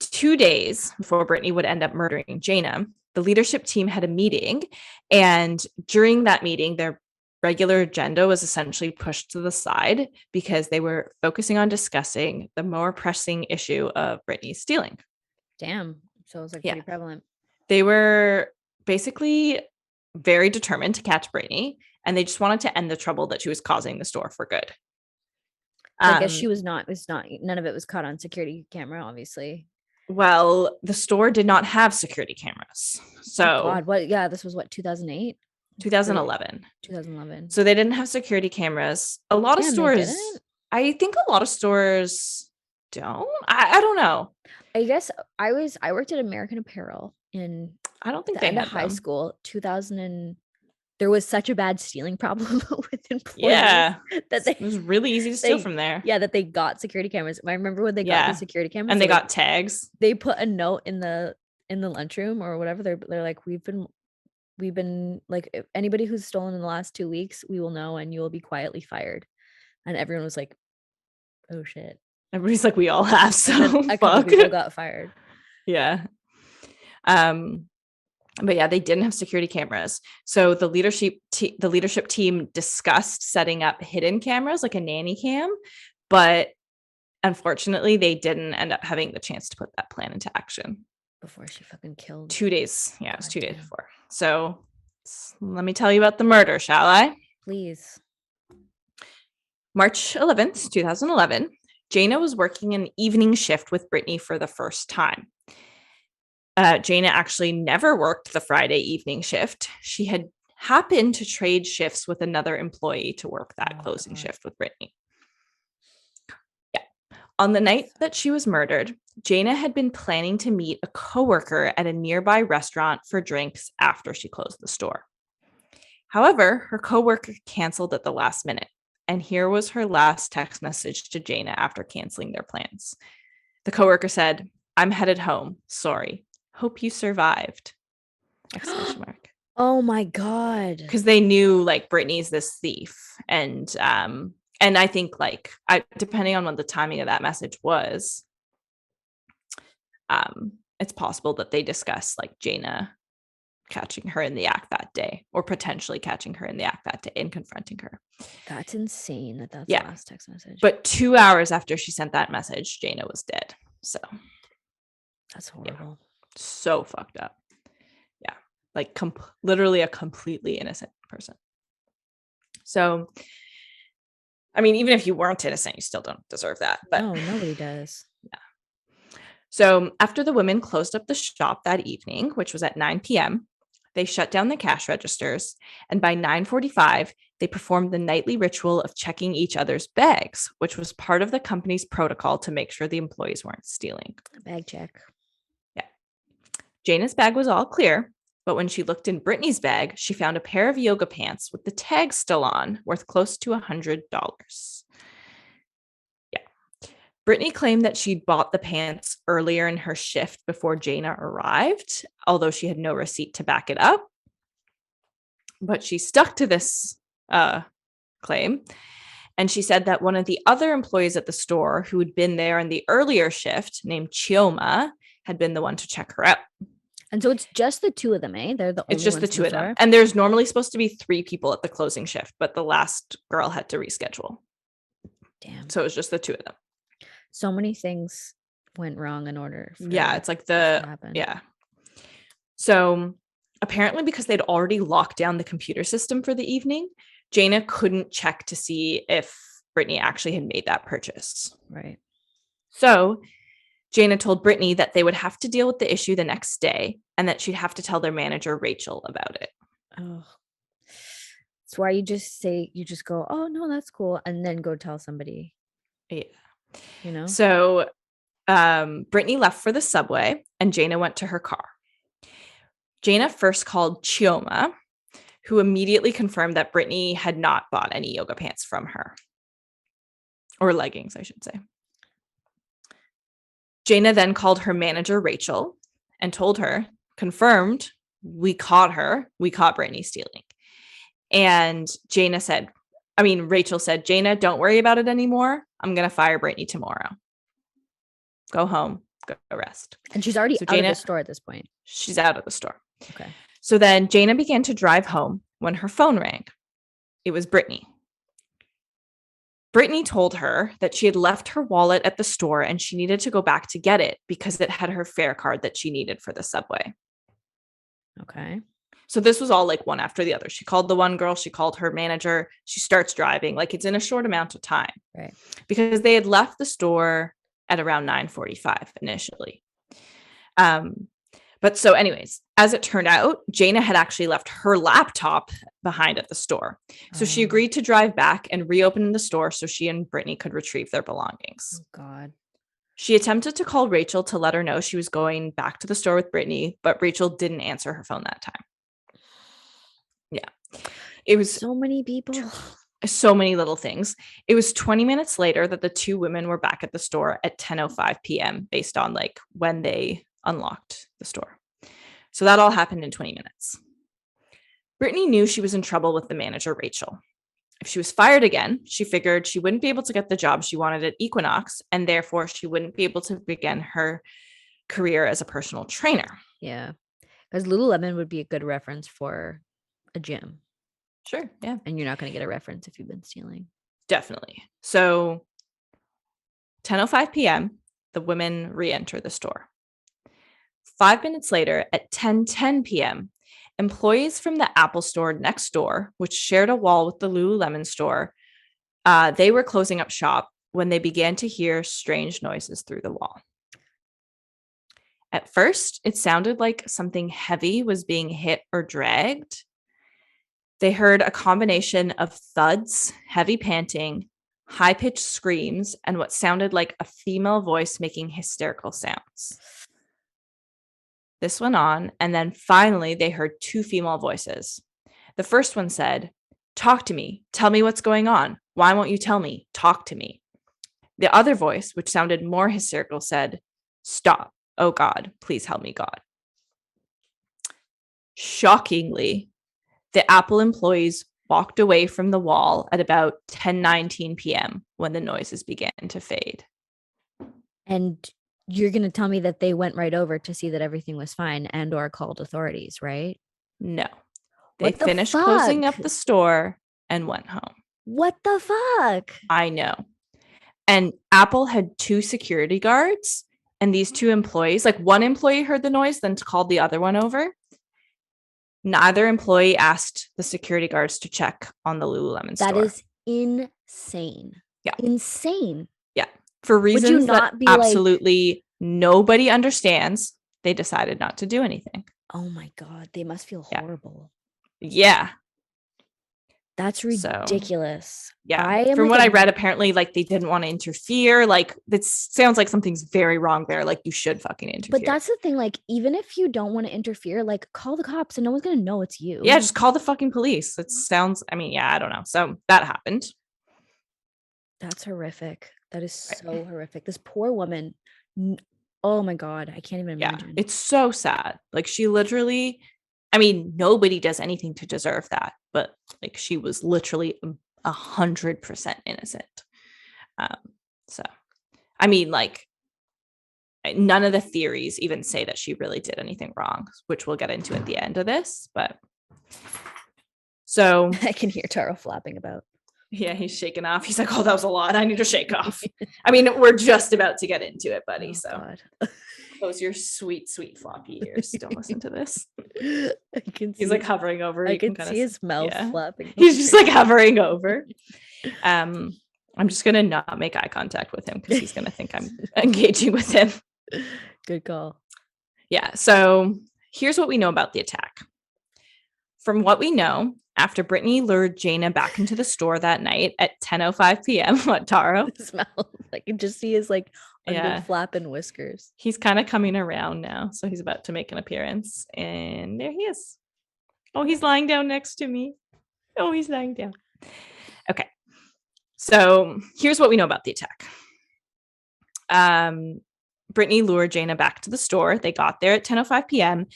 2 days before Brittany would end up murdering Jayna, the leadership team had a meeting. And during that meeting, their regular agenda was essentially pushed to the side because they were focusing on discussing the more pressing issue of Brittany's stealing. Damn. So it's like pretty prevalent. They were basically very determined to catch Brittany, and they just wanted to end the trouble that she was causing the store for good. So I guess she was not, none of it was caught on security camera, obviously. Well, the store did not have security cameras. So, oh God, what? Yeah, this was what, 2008? 2011. 2011. So they didn't have security cameras. A lot of stores, I think a lot of stores don't. I don't know. I guess I worked at American Apparel in I don't think the they end had of high them. school, 2000, and there was such a bad stealing problem with employees. Yeah, that it was really easy to steal from there. Yeah, that they got security cameras. I remember when they got the security cameras, and they got tags. They put a note in the lunchroom or whatever. They're like, we've been like, if anybody who's stolen in the last 2 weeks, we will know, and you will be quietly fired. And everyone was like, oh shit. Everybody's like, we all have. So a couple people got fired. Yeah. But yeah, they didn't have security cameras. So the leadership team discussed setting up hidden cameras like a nanny cam, but unfortunately they didn't end up having the chance to put that plan into action. Before she fucking killed. 2 days. Yeah, it was 2 days before. So let me tell you about the murder, shall I? Please. March 11th, 2011, Jayna was working an evening shift with Brittany for the first time. Jayna actually never worked the Friday evening shift. She had happened to trade shifts with another employee to work that closing shift with Brittany. Yeah. On the night that she was murdered, Jayna had been planning to meet a coworker at a nearby restaurant for drinks after she closed the store. However, her coworker canceled at the last minute, and here was her last text message to Jayna after canceling their plans. The coworker said, "I'm headed home. Sorry. Hope you survived." Exclamation mark. Oh my God. Because they knew like Brittany's this thief. And I think like depending on what the timing of that message was, it's possible that they discussed like Jayna catching her in the act that day, or potentially catching her in the act that day and confronting her. That's insane that's the last text message. But 2 hours after she sent that message, Jayna was dead. So that's horrible. So fucked up. Yeah. Like literally a completely innocent person. So, I mean, even if you weren't innocent, you still don't deserve that. But no, nobody does. Yeah. So after the women closed up the shop that evening, which was at 9 p.m., they shut down the cash registers. And by 9:45, they performed the nightly ritual of checking each other's bags, which was part of the company's protocol to make sure the employees weren't stealing. Bag check. Jayna's bag was all clear, but when she looked in Brittany's bag, she found a pair of yoga pants with the tag still on, worth close to $100. Yeah. Brittany claimed that she'd bought the pants earlier in her shift before Jayna arrived, although she had no receipt to back it up. But she stuck to this claim. And she said that one of the other employees at the store who had been there in the earlier shift, named Chioma, had been the one to check her out. And so it's just the two of them, eh? They're the only It's just the two of them. them. And there's normally supposed to be 3 people at the closing shift, but the last girl had to reschedule. Damn. So it was just the 2 of them. So many things went wrong in order. It's like yeah. So apparently because they'd already locked down the computer system for the evening, Jayna couldn't check to see if Brittany actually had made that purchase. Right. So Jayna told Brittany that they would have to deal with the issue the next day and that she'd have to tell their manager, Rachel, about it. Oh, it's why you just go, oh, no, that's cool. And then go tell somebody. Yeah. You know? So Brittany left for the subway and Jayna went to her car. Jayna first called Chioma, who immediately confirmed that Brittany had not bought any yoga pants from her. Or leggings, I should say. Jayna then called her manager, Rachel, and told her, confirmed, we caught Brittany stealing. And Rachel said, Jayna, don't worry about it anymore. I'm going to fire Brittany tomorrow. Go home, go rest. And she's already out of the store at this point. She's out of the store. Okay. So then Jayna began to drive home when her phone rang. It was Brittany. Brittany told her that she had left her wallet at the store and she needed to go back to get it because it had her fare card that she needed for the subway. Okay. So this was all like one after the other. She called the one girl, she called her manager, she starts driving. Like it's in a short amount of time. Right. Because they had left the store at around 9:45 initially. But so anyways, as it turned out, Jayna had actually left her laptop behind at the store. So she agreed to drive back and reopen the store so she and Brittany could retrieve their belongings. Oh, God. She attempted to call Rachel to let her know she was going back to the store with Brittany, but Rachel didn't answer her phone that time. Yeah. It was so many people. So many little things. It was 20 minutes later that the two women were back at the store at 10:05 p.m. based on like when they unlocked the store. So that all happened in 20 minutes. Brittany knew she was in trouble with the manager, Rachel. If she was fired again, she figured she wouldn't be able to get the job she wanted at Equinox, and therefore she wouldn't be able to begin her career as a personal trainer. Yeah. Because Lululemon would be a good reference for a gym. Sure, yeah. And you're not going to get a reference if you've been stealing. Definitely. So 10:05 p.m., the women re-enter the store. 5 minutes later, at 10:10 p.m., employees from the Apple store next door, which shared a wall with the Lululemon store, they were closing up shop when they began to hear strange noises through the wall. At first, it sounded like something heavy was being hit or dragged. They heard a combination of thuds, heavy panting, high-pitched screams, and what sounded like a female voice making hysterical sounds. This went on, and then finally they heard two female voices. The first one said, "Talk to me. Tell me what's going on. Why won't you tell me? Talk to me." The other voice, which sounded more hysterical, said, "Stop. Oh God, please help me, God." Shockingly, the Apple employees walked away from the wall at about 10:19 p.m. when the noises began to fade. And you're going to tell me that they went right over to see that everything was fine and or called authorities, right? No. They finished closing up the store and went home. What the fuck? I know. And Apple had two security guards, and these two employees, like one employee heard the noise, then called the other one over. Neither employee asked the security guards to check on the Lululemon store. That is insane. Yeah. Insane. Yeah. For reasons that absolutely nobody understands, they decided not to do anything. Oh my God. They must feel horrible. Yeah. That's ridiculous. Yeah. From what I read, apparently, like, they didn't want to interfere. Like, it sounds like something's very wrong there. Like, you should fucking interfere. But that's the thing. Like, even if you don't want to interfere, like, call the cops and no one's going to know it's you. Yeah, just call the fucking police. It sounds, I mean, yeah, I don't know. So that happened. That's horrific. That is so horrific. This poor woman. Oh my God. I can't even imagine. Yeah, it's so sad. Like, she literally, I mean, nobody does anything to deserve that. But like, she was literally 100% innocent. So, I mean, like, none of the theories even say that she really did anything wrong, which we'll get into at the end of this. But so I can hear Taro flapping about. Yeah, he's shaking off. He's like, "Oh, that was a lot. I need to shake off." I mean, we're just about to get into it, buddy. So God. Close your sweet, sweet floppy ears. Don't listen to this. I can see. He's like hovering over. I can see his mouth flapping. He's just like hovering over. I'm just gonna not make eye contact with him because he's gonna think I'm engaging with him. Good call. Yeah. So here's what we know about the attack. From what we know, after Brittany lured Jayna back into the store that night at 10:05 p.m., what, Taro? Smell. I can just see his like under flapping whiskers. He's kind of coming around now, so he's about to make an appearance, and there he is. Oh, he's lying down next to me. Oh, he's lying down. Okay, so here's what we know about the attack. Brittany lured Jayna back to the store. They got there at 10:05 p.m.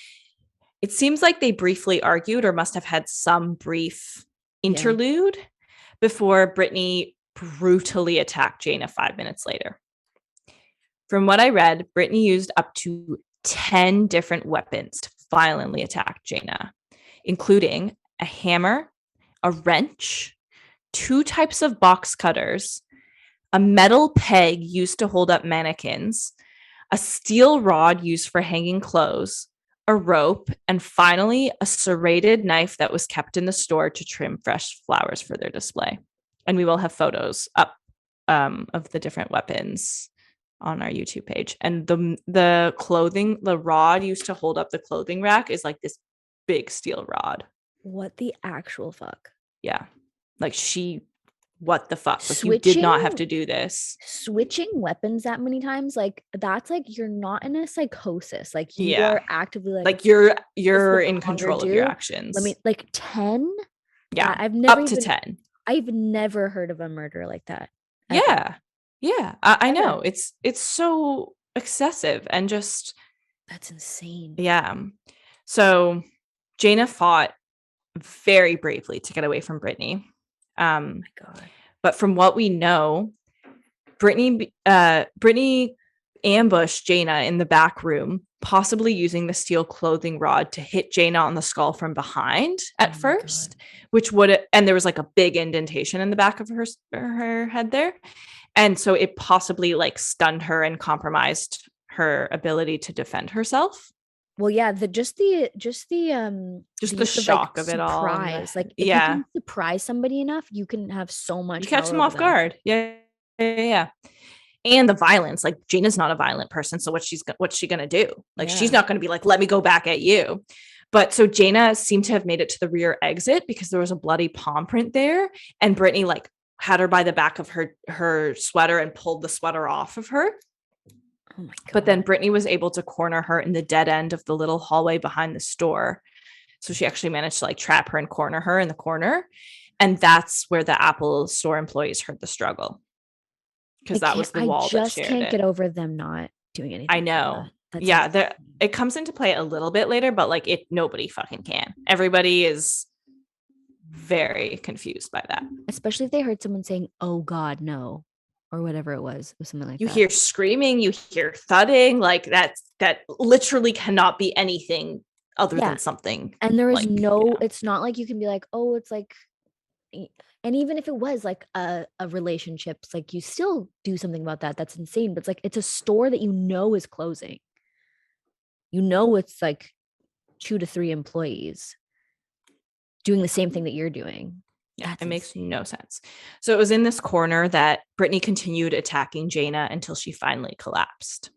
It seems like they briefly argued or must have had some brief interlude before Brittany brutally attacked Jayna 5 minutes later. From what I read, Brittany used up to 10 different weapons to violently attack Jayna, including a hammer, a wrench, 2 types of box cutters, a metal peg used to hold up mannequins, a steel rod used for hanging clothes, a rope, and finally a serrated knife that was kept in the store to trim fresh flowers for their display. And we will have photos up of the different weapons on our YouTube page. And the clothing, the rod used to hold up the clothing rack is like this big steel rod. What the actual fuck? Yeah. Like what the fuck? Like you did not have to do this. Switching weapons that many times, like that's like you're not in a psychosis. Like you are actively like you're in control of your actions. Let me like 10. Yeah, I've never up to 10. I've never heard of a murder like that. Ever. Yeah. I know. It's so excessive and just that's insane. Yeah. So Jayna fought very bravely to get away from Brittany. Oh my God. But from what we know, Brittany ambushed Jayna in the back room, possibly using the steel clothing rod to hit Jayna on the skull from behind at first, which and there was like a big indentation in the back of her head there. And so it possibly like stunned her and compromised her ability to defend herself. Well, yeah, just the shock of it all. Like if you can surprise somebody enough, you can have so much. You catch them off guard. Yeah. And the violence, like Jayna's not a violent person, so what's she gonna do? Like she's not gonna be like, let me go back at you. But so Jayna seemed to have made it to the rear exit because there was a bloody palm print there, and Brittany like had her by the back of her sweater and pulled the sweater off of her. Oh my God. But then Brittany was able to corner her in the dead end of the little hallway behind the store. So she actually managed to like trap her and corner her in the corner. And that's where the Apple store employees heard the struggle. Because that was the wall that shared it. I just can't get over them not doing anything. I know. It comes into play a little bit later, but like nobody fucking can. Everybody is very confused by that. Especially if they heard someone saying, "Oh God, no." Or whatever it was, or something like that. You hear screaming, you hear thudding, like that literally cannot be anything other than something. And there is it's not like you can be like, oh, it's like, and even if it was like a relationship, it's like you still do something about that. That's insane. But it's like, it's a store that is closing. It's like 2 to 3 employees doing the same thing that you're doing. Yeah, it makes no sense. So it was in this corner that Brittany continued attacking Jayna until she finally collapsed.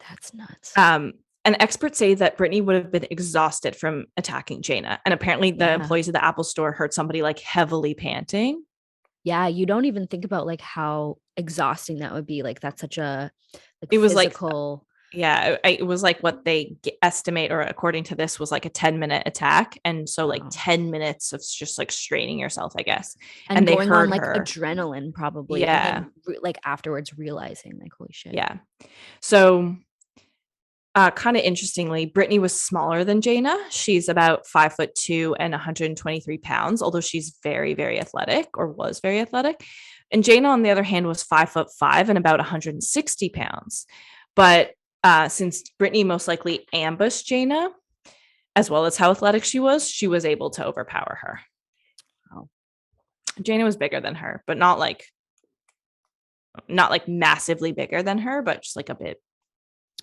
That's nuts. And experts say that Brittany would have been exhausted from attacking Jayna. And apparently the employees of the Apple store heard somebody like heavily panting. Yeah, you don't even think about like how exhausting that would be. Like that's such a it was physical. Yeah, it was like what they estimate, or according to this, was like a 10-minute attack. And so like 10 minutes of just like straining yourself, I guess. And they heard on like adrenaline probably. Yeah. Then, like afterwards realizing like, holy shit. Yeah. So kind of interestingly, Brittany was smaller than Jayna. She's about 5'2" and 123 pounds, although she's very, very athletic, or was very athletic. And Jayna, on the other hand, was 5'5" and about 160 pounds. But since Brittany most likely ambushed Jayna, as well as how athletic she was able to overpower her. Oh. Jayna was bigger than her, but not like massively bigger than her, but just like a bit.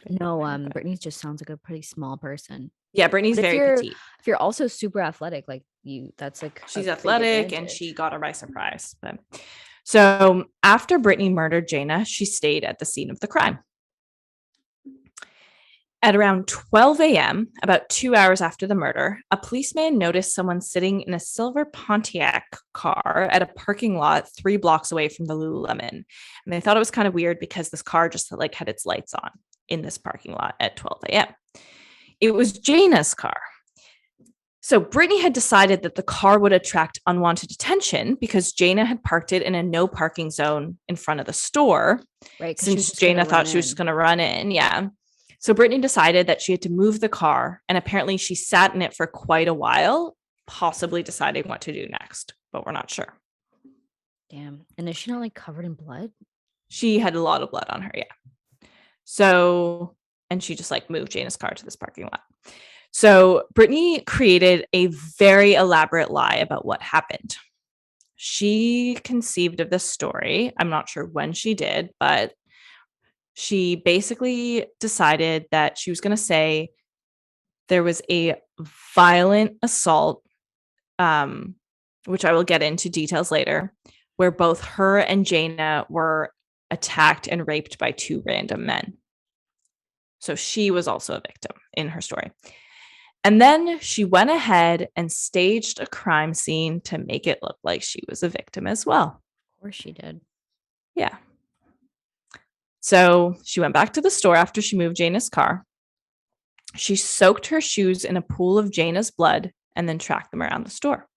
No, Brittany just sounds like a pretty small person. Yeah, Brittany's very petite. If you're also super athletic, like that's like she's athletic and she got her by surprise. But so after Brittany murdered Jayna, she stayed at the scene of the crime. At around 12 a.m., about 2 hours after the murder, a policeman noticed someone sitting in a silver Pontiac car at a parking lot 3 blocks away from the Lululemon. And they thought it was kind of weird because this car just like had its lights on in this parking lot at 12 a.m. It was Jayna's car. So Brittany had decided that the car would attract unwanted attention because Jayna had parked it in a no parking zone in front of the store. Right. Since Jayna thought she was just going to run in. Yeah. So Brittany decided that she had to move the car, and apparently she sat in it for quite a while, possibly deciding what to do next, but we're not sure. Damn. And is she not like covered in blood? She had a lot of blood on her, yeah. So, and she just like moved Jayna's car to this parking lot. So Brittany created a very elaborate lie about what happened. she conceived of this story. I'm not sure when she did, but she basically decided that she was going to say there was a violent assault, which I will get into details later, where both her and Jayna were attacked and raped by two random men. So she was also a victim in her story. And then she went ahead and staged a crime scene to make it look like she was a victim as well. Of course she did. Yeah. So she went back to the store after she moved Jayna's car. She soaked her shoes in a pool of Jayna's blood and then tracked them around the store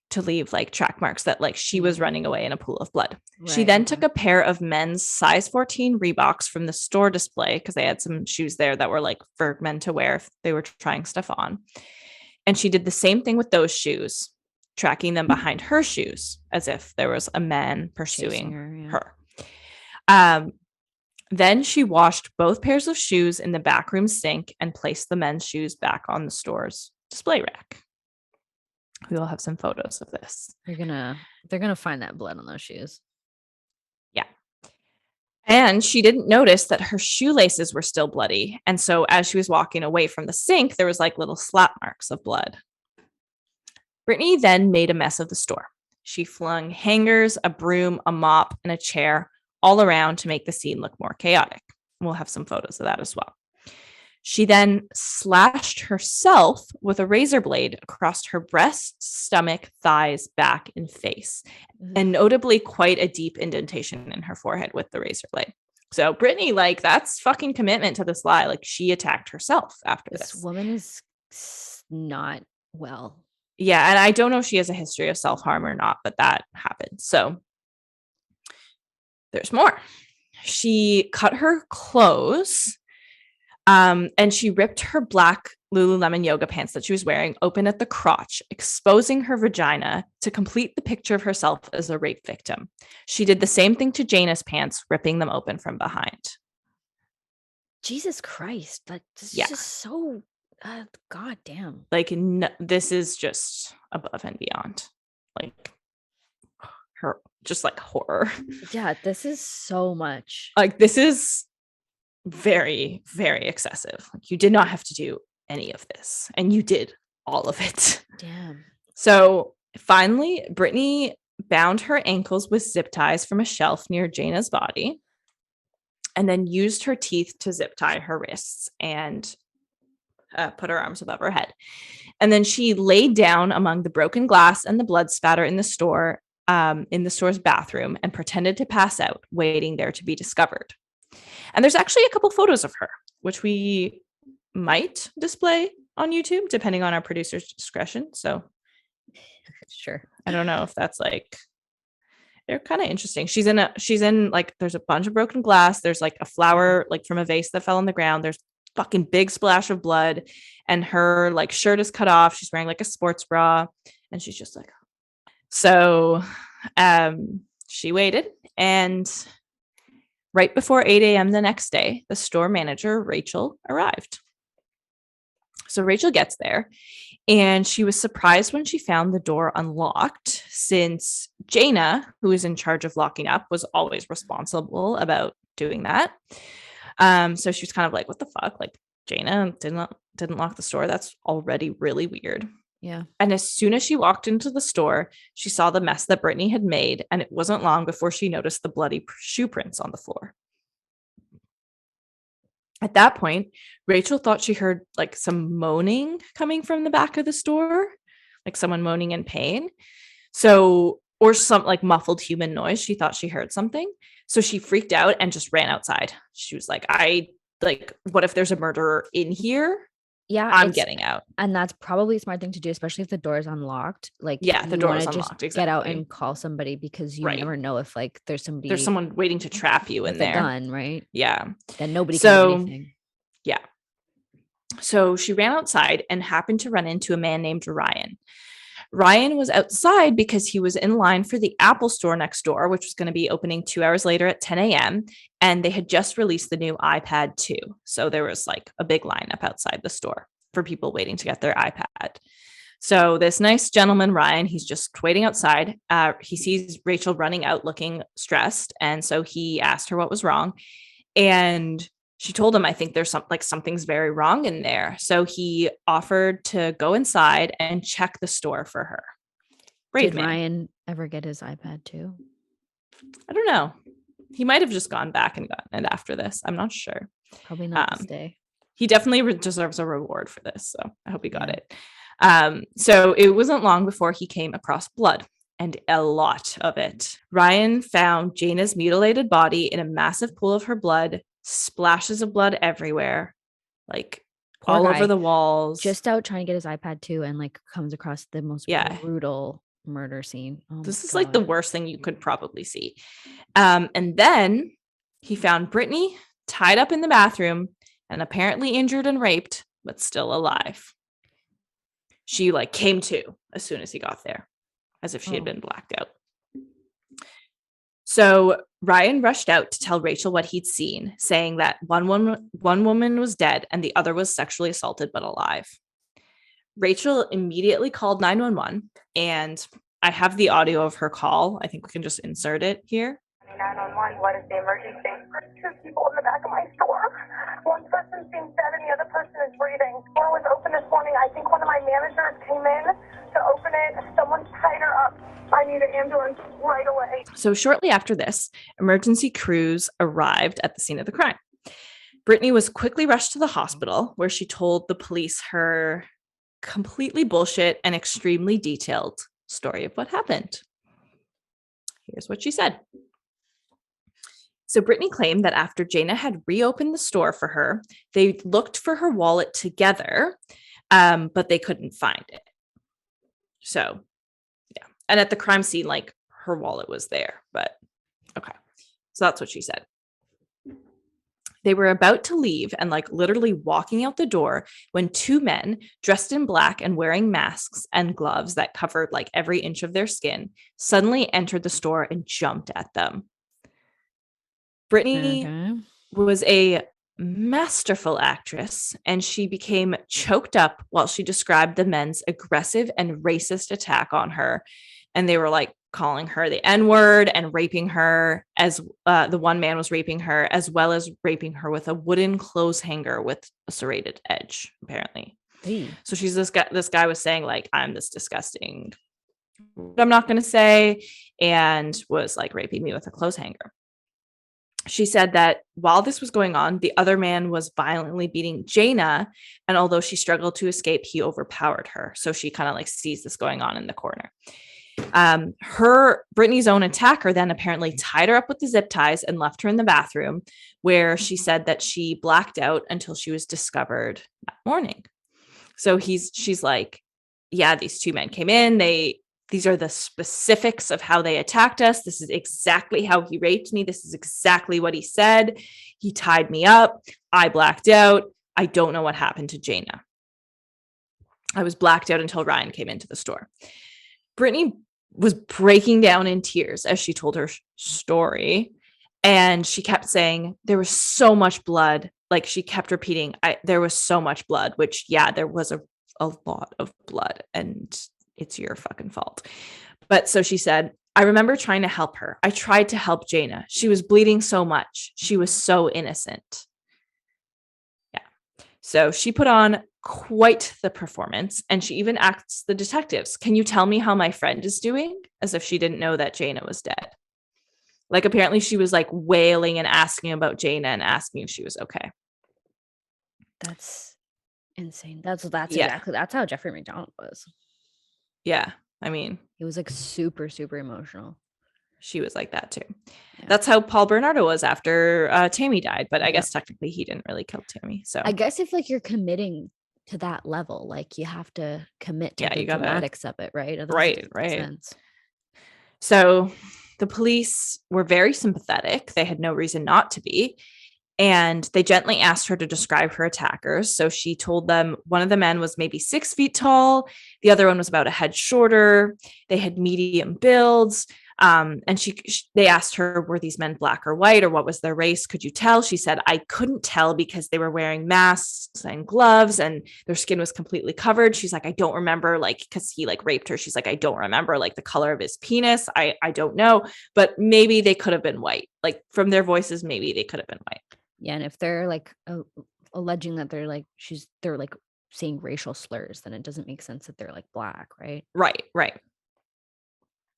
to leave like track marks that like she was running away in a pool of blood. Right, she then took a pair of men's size 14 Reeboks from the store display because they had some shoes there that were like for men to wear if they were trying stuff on. And she did the same thing with those shoes, tracking them behind her shoes as if there was a man pursuing her. Then she washed both pairs of shoes in the backroom sink and placed the men's shoes back on the store's display rack. We will have some photos of this. They're gonna find that blood on those shoes. Yeah. And she didn't notice that her shoelaces were still bloody. And so as she was walking away from the sink, there was like little slap marks of blood. Brittany then made a mess of the store. She flung hangers, a broom, a mop, and a chair all around to make the scene look more chaotic. We'll have some photos of that as well. She then slashed herself with a razor blade across her breast, stomach, thighs, back, and face, and notably quite a deep indentation in her forehead with the razor blade. So Brittany, like, that's fucking commitment to this lie. Like, she attacked herself after this. This woman is not well. Yeah, and I don't know if she has a history of self-harm or not, but that happened. So there's more. She cut her clothes. And she ripped her black Lululemon yoga pants that she was wearing open at the crotch, exposing her vagina to complete the picture of herself as a rape victim. She did the same thing to Jayna's pants, ripping them open from behind. Jesus Christ. Like, this is just so, God damn. Like, this is just above and beyond. Like, her, just like horror. Yeah, this is so much. Like, this is very, very excessive. Like, you did not have to do any of this, and you did all of it. Damn. So finally, Brittany bound her ankles with zip ties from a shelf near Jayna's body, and then used her teeth to zip tie her wrists and put her arms above her head. And then she laid down among the broken glass and the blood spatter in the store, in the store's bathroom, and pretended to pass out, waiting there to be discovered. And there's actually a couple photos of her, which we might display on YouTube, depending on our producer's discretion. So sure. I don't know if that's like, they're kind of interesting. She's in like, there's a bunch of broken glass. There's like a flower, like from a vase that fell on the ground. There's fucking big splash of blood, and her like shirt is cut off. She's wearing like a sports bra, and she's just like, so she waited, and right before 8 a.m. the next day, the store manager, Rachel, arrived. So Rachel gets there, and she was surprised when she found the door unlocked, since Jayna, who is in charge of locking up, was always responsible about doing that. So she was kind of like, what the fuck? Like, Jayna didn't lock the store. That's already really weird. Yeah. And as soon as she walked into the store, she saw the mess that Brittany had made, and it wasn't long before she noticed the bloody shoe prints on the floor. At that point, Rachel thought she heard like some moaning coming from the back of the store, like someone moaning in pain. So, or some like muffled human noise. She thought she heard something. So she freaked out and just ran outside. She was like, what if there's a murderer in here? Yeah, I'm getting out. And that's probably a smart thing to do, especially if the door is unlocked. Like, yeah, the door is unlocked. Exactly. Get out and call somebody, because you never know if like there's someone waiting to trap you in there. A gun, right? Yeah. Then nobody can do anything. Yeah. So she ran outside and happened to run into a man named Ryan. Ryan was outside because he was in line for the Apple store next door, which was going to be opening 2 hours later at 10 a.m. And they had just released the new iPad 2. So there was like a big lineup outside the store for people waiting to get their iPad. So this nice gentleman, Ryan, he's just waiting outside. He sees Rachel running out looking stressed. And so he asked her what was wrong. And she told him, I think there's something's very wrong in there. So he offered to go inside and check the store for her. Brave Did man. Ryan ever get his iPad too? I don't know. He might have just gone back and gotten it after this. I'm not sure. Probably not this day. He definitely deserves a reward for this. So I hope he got it. So it wasn't long before he came across blood, and a lot of it. Ryan found Jayna's mutilated body in a massive pool of her blood, splashes of blood everywhere, like poor all guy. Over the walls. Just out trying to get his iPad too, and like comes across the most brutal murder scene. Oh this is like the worst thing you could probably see. And then he found Brittany tied up in the bathroom and apparently injured and raped, but still alive. She like came to as soon as he got there, as if she had been blacked out. So Ryan rushed out to tell Rachel what he'd seen, saying that one woman was dead and the other was sexually assaulted but alive. Rachel immediately called 911, and I have the audio of her call. I think we can just insert it here. 911, what is the emergency? There's two people in the back of my store. One person seems dead and the other person is breathing. The door was open this morning. I think one of my managers came in to open it. Someone tied her up. I need an ambulance right away. So shortly after this, emergency crews arrived at the scene of the crime. Brittany was quickly rushed to the hospital, where she told the police her completely bullshit and extremely detailed story of what happened. Here's what she said. So Brittany claimed that after Jayna had reopened the store for her, they looked for her wallet together, but they couldn't find it. So, yeah. And at the crime scene, like, her wallet was there, but okay. So that's what she said. They were about to leave and like literally walking out the door when two men dressed in black and wearing masks and gloves that covered like every inch of their skin suddenly entered the store and jumped at them. Brittany was a masterful actress, and she became choked up while she described the men's aggressive and racist attack on her. And they were like calling her the N-word and raping her, as the one man was raping her, as well as raping her with a wooden clothes hanger with a serrated edge, apparently. Hey. So she's this guy was saying like, I'm this disgusting, I'm not going to say, and was like raping me with a clothes hanger. She said that while this was going on, the other man was violently beating Jayna, and although she struggled to escape, he overpowered her. So she kind of like sees this going on in the corner. Brittany's own attacker then apparently tied her up with the zip ties and left her in the bathroom, where she said that she blacked out until she was discovered that morning. So she's like, yeah, these two men came in. These are the specifics of how they attacked us. This is exactly how he raped me. This is exactly what he said. He tied me up. I blacked out. I don't know what happened to Jayna. I was blacked out until Ryan came into the store. Brittany was breaking down in tears as she told her story. And she kept saying, there was so much blood. Like she kept repeating, there was so much blood, which, yeah, there was a lot of blood, and it's your fucking fault. But so she said, I remember trying to help her. I tried to help Jayna. She was bleeding so much. She was so innocent. Yeah. So she put on quite the performance, and she even asked the detectives, can you tell me how my friend is doing? As if she didn't know that Jayna was dead. Like apparently she was like wailing and asking about Jayna and asking if she was okay. That's insane. That's how Jeffrey McDonald was. Yeah. I mean, he was like super, super emotional. She was like that too. Yeah. That's how Paul Bernardo was after Tammy died. But I guess technically he didn't really kill Tammy. So I guess if like you're committing to that level, like you have to commit to the dramatics of it, right? Otherwise right. So the police were very sympathetic. They had no reason not to be. And they gently asked her to describe her attackers. So she told them one of the men was maybe 6 feet tall. The other one was about a head shorter. They had medium builds. And they asked her, were these men black or white, or what was their race? Could you tell? She said, I couldn't tell because they were wearing masks and gloves and their skin was completely covered. She's like, I don't remember, like, because he like raped her. She's like, I don't remember like the color of his penis. I don't know, but maybe they could have been white. Like from their voices, maybe they could have been white. Yeah, and if they're like alleging that they're like saying racial slurs, then it doesn't make sense that they're like black, right? Right.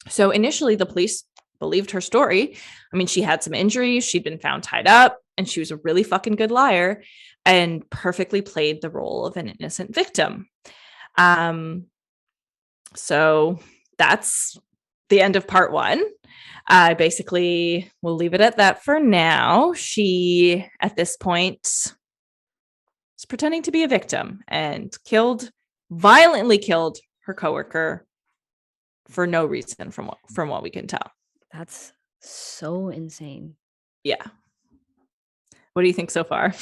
So initially the police believed her story. I mean, she had some injuries, she'd been found tied up, and she was a really fucking good liar and perfectly played the role of an innocent victim. So that's the end of part one. Basically, we'll leave it at that for now. She, at this point, is pretending to be a victim and violently killed her coworker for no reason from what we can tell. That's so insane. Yeah. What do you think so far?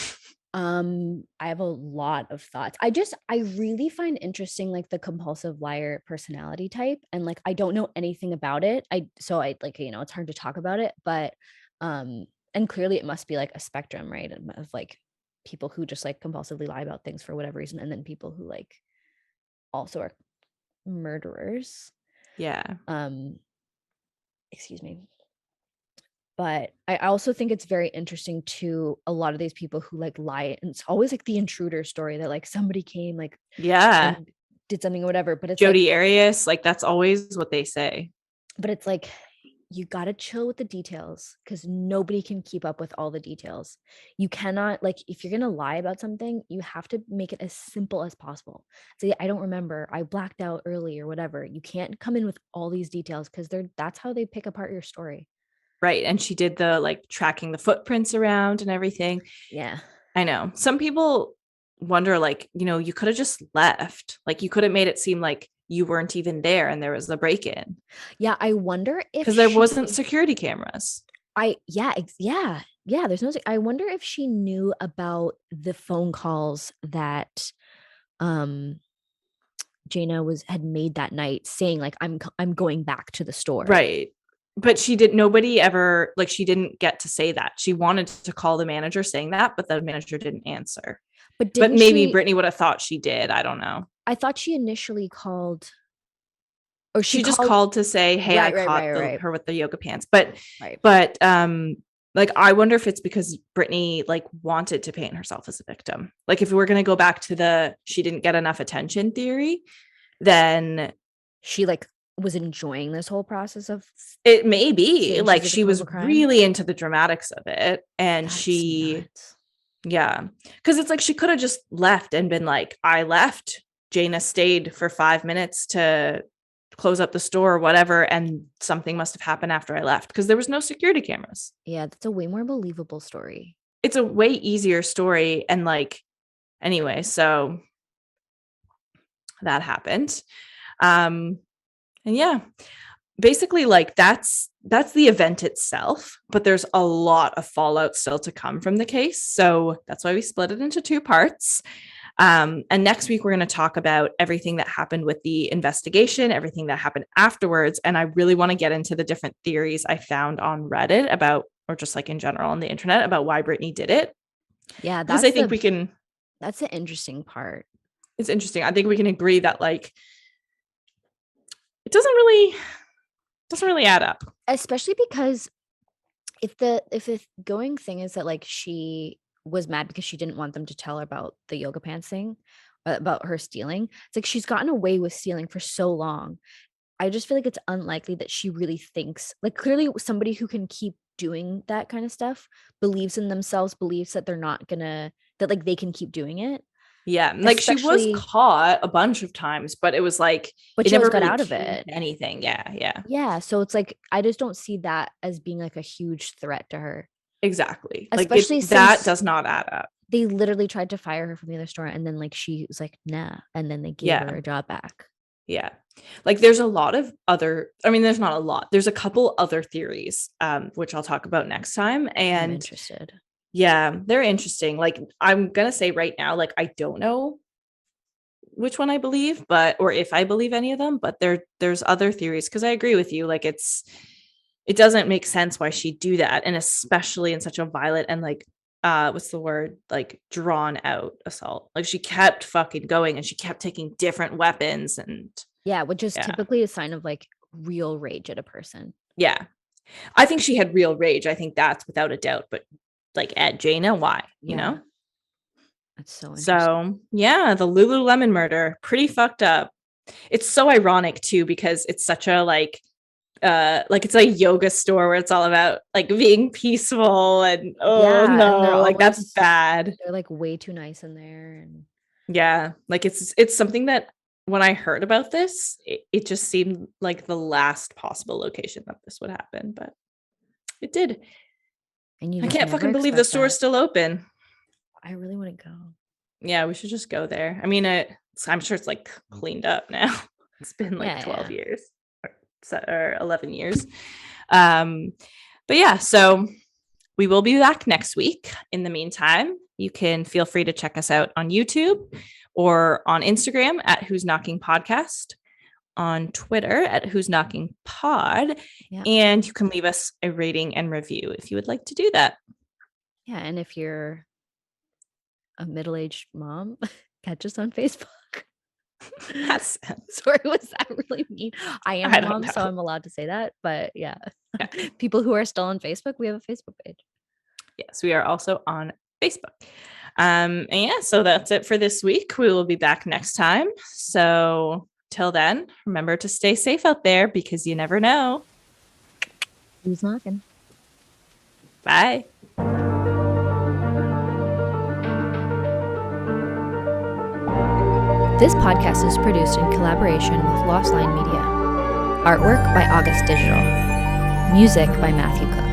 I have a lot of thoughts. I really find interesting like the compulsive liar personality type, and like I don't know anything about it. So like, you know, it's hard to talk about it, but and clearly it must be like a spectrum, right? Of like people who just like compulsively lie about things for whatever reason, and then people who like also are murderers. Yeah. Excuse me. But I also think it's very interesting to a lot of these people who like lie, and it's always like the intruder story that like somebody came like and did something or whatever. But it's Jodi Arias, like that's always what they say. But it's like you gotta chill with the details because nobody can keep up with all the details. You cannot, like, if you're gonna lie about something, you have to make it as simple as possible. Say, I don't remember, I blacked out early or whatever. You can't come in with all these details because that's how they pick apart your story. Right. And she did the like tracking the footprints around and everything. Yeah. I know. Some people wonder, like, you know, you could have just left. Like you could have made it seem like you weren't even there and there was a break-in. Yeah. I wonder if because there wasn't security cameras. Yeah. There's no, I wonder if she knew about the phone calls that Jayna had made that night saying like, I'm going back to the store. Right. But she didn't get to say that. She wanted to call the manager saying that, but the manager didn't answer. But maybe Brittany would have thought she did. I don't know. I thought she initially called, or she just called to say, hey, I caught her with the yoga pants. But like, I wonder if it's because Brittany like wanted to paint herself as a victim. Like if we're going to go back to she didn't get enough attention theory, then she like was enjoying this whole process of it. May be like she was really into the dramatics of it, and because it's like she could have just left and been like, I left, Jayna stayed for 5 minutes to close up the store or whatever, and something must have happened after I left because there was no security cameras. Yeah, that's a way more believable story. It's a way easier story, and like anyway, so that happened. And yeah, basically like that's the event itself, but there's a lot of fallout still to come from the case. So that's why we split it into 2 parts. And next week, we're going to talk about everything that happened with the investigation, everything that happened afterwards. And I really want to get into the different theories I found on Reddit about, or just like in general on the internet, about why Brittany did it. Yeah, that's the interesting part. It's interesting. I think we can agree that like it doesn't really add up, especially because if the going thing is that like she was mad because she didn't want them to tell her about the yoga pants thing, about her stealing. It's like she's gotten away with stealing for so long. I just feel like it's unlikely that she really thinks, like, clearly somebody who can keep doing that kind of stuff believes in themselves, believes that they're not gonna, that like they can keep doing it. Yeah, like she was caught a bunch of times, but it was like, but she never got out of it. Anything. Yeah. So it's like, I just don't see that as being like a huge threat to her. Exactly. Especially like that does not add up. They literally tried to fire her from the other store, and then like she was like, nah, and then they gave her a job back. Yeah. Like there's a lot of other, I mean, there's not a lot. There's a couple other theories, which I'll talk about next time. And I'm interested. Yeah, they're interesting. Like I'm going to say right now, like, I don't know which one I believe, or if I believe any of them, but there's other theories. Cause I agree with you. Like it doesn't make sense why she'd do that. And especially in such a violent and like, what's the word? Like drawn out assault. Like she kept fucking going and she kept taking different weapons and Yeah, which is typically a sign of like real rage at a person. Yeah. I think she had real rage. I think that's without a doubt. But like at Jayna, why? You know? That's so interesting. So yeah, the Lululemon murder, pretty fucked up. It's so ironic too, because it's such a like it's a yoga store where it's all about like being peaceful and and they're like that's bad. They're like way too nice in there. And yeah, like it's something that when I heard about this, it just seemed like the last possible location that this would happen, but it did. And I can't fucking believe the store's still open. I really want to go. Yeah, we should just go there. I mean, I'm sure it's like cleaned up now. It's been like 12 years or 11 years. But yeah, so we will be back next week. In the meantime, you can feel free to check us out on YouTube or on Instagram at Who's Knocking Podcast, on Twitter at Who's Knocking Pod, and you can leave us a rating and review if you would like to do that. Yeah, and if you're a middle-aged mom, catch us on Facebook. Sorry, was that really mean? I am a mom, so I'm allowed to say that. But yeah, people who are still on Facebook, we have a Facebook page. Yes, we are also on Facebook. And yeah, so that's it for this week. We will be back next time. So till then, remember to stay safe out there because you never know who's knocking. Bye. This podcast is produced in collaboration with Lost Line Media. Artwork by August Digital. Music by Matthew Cook.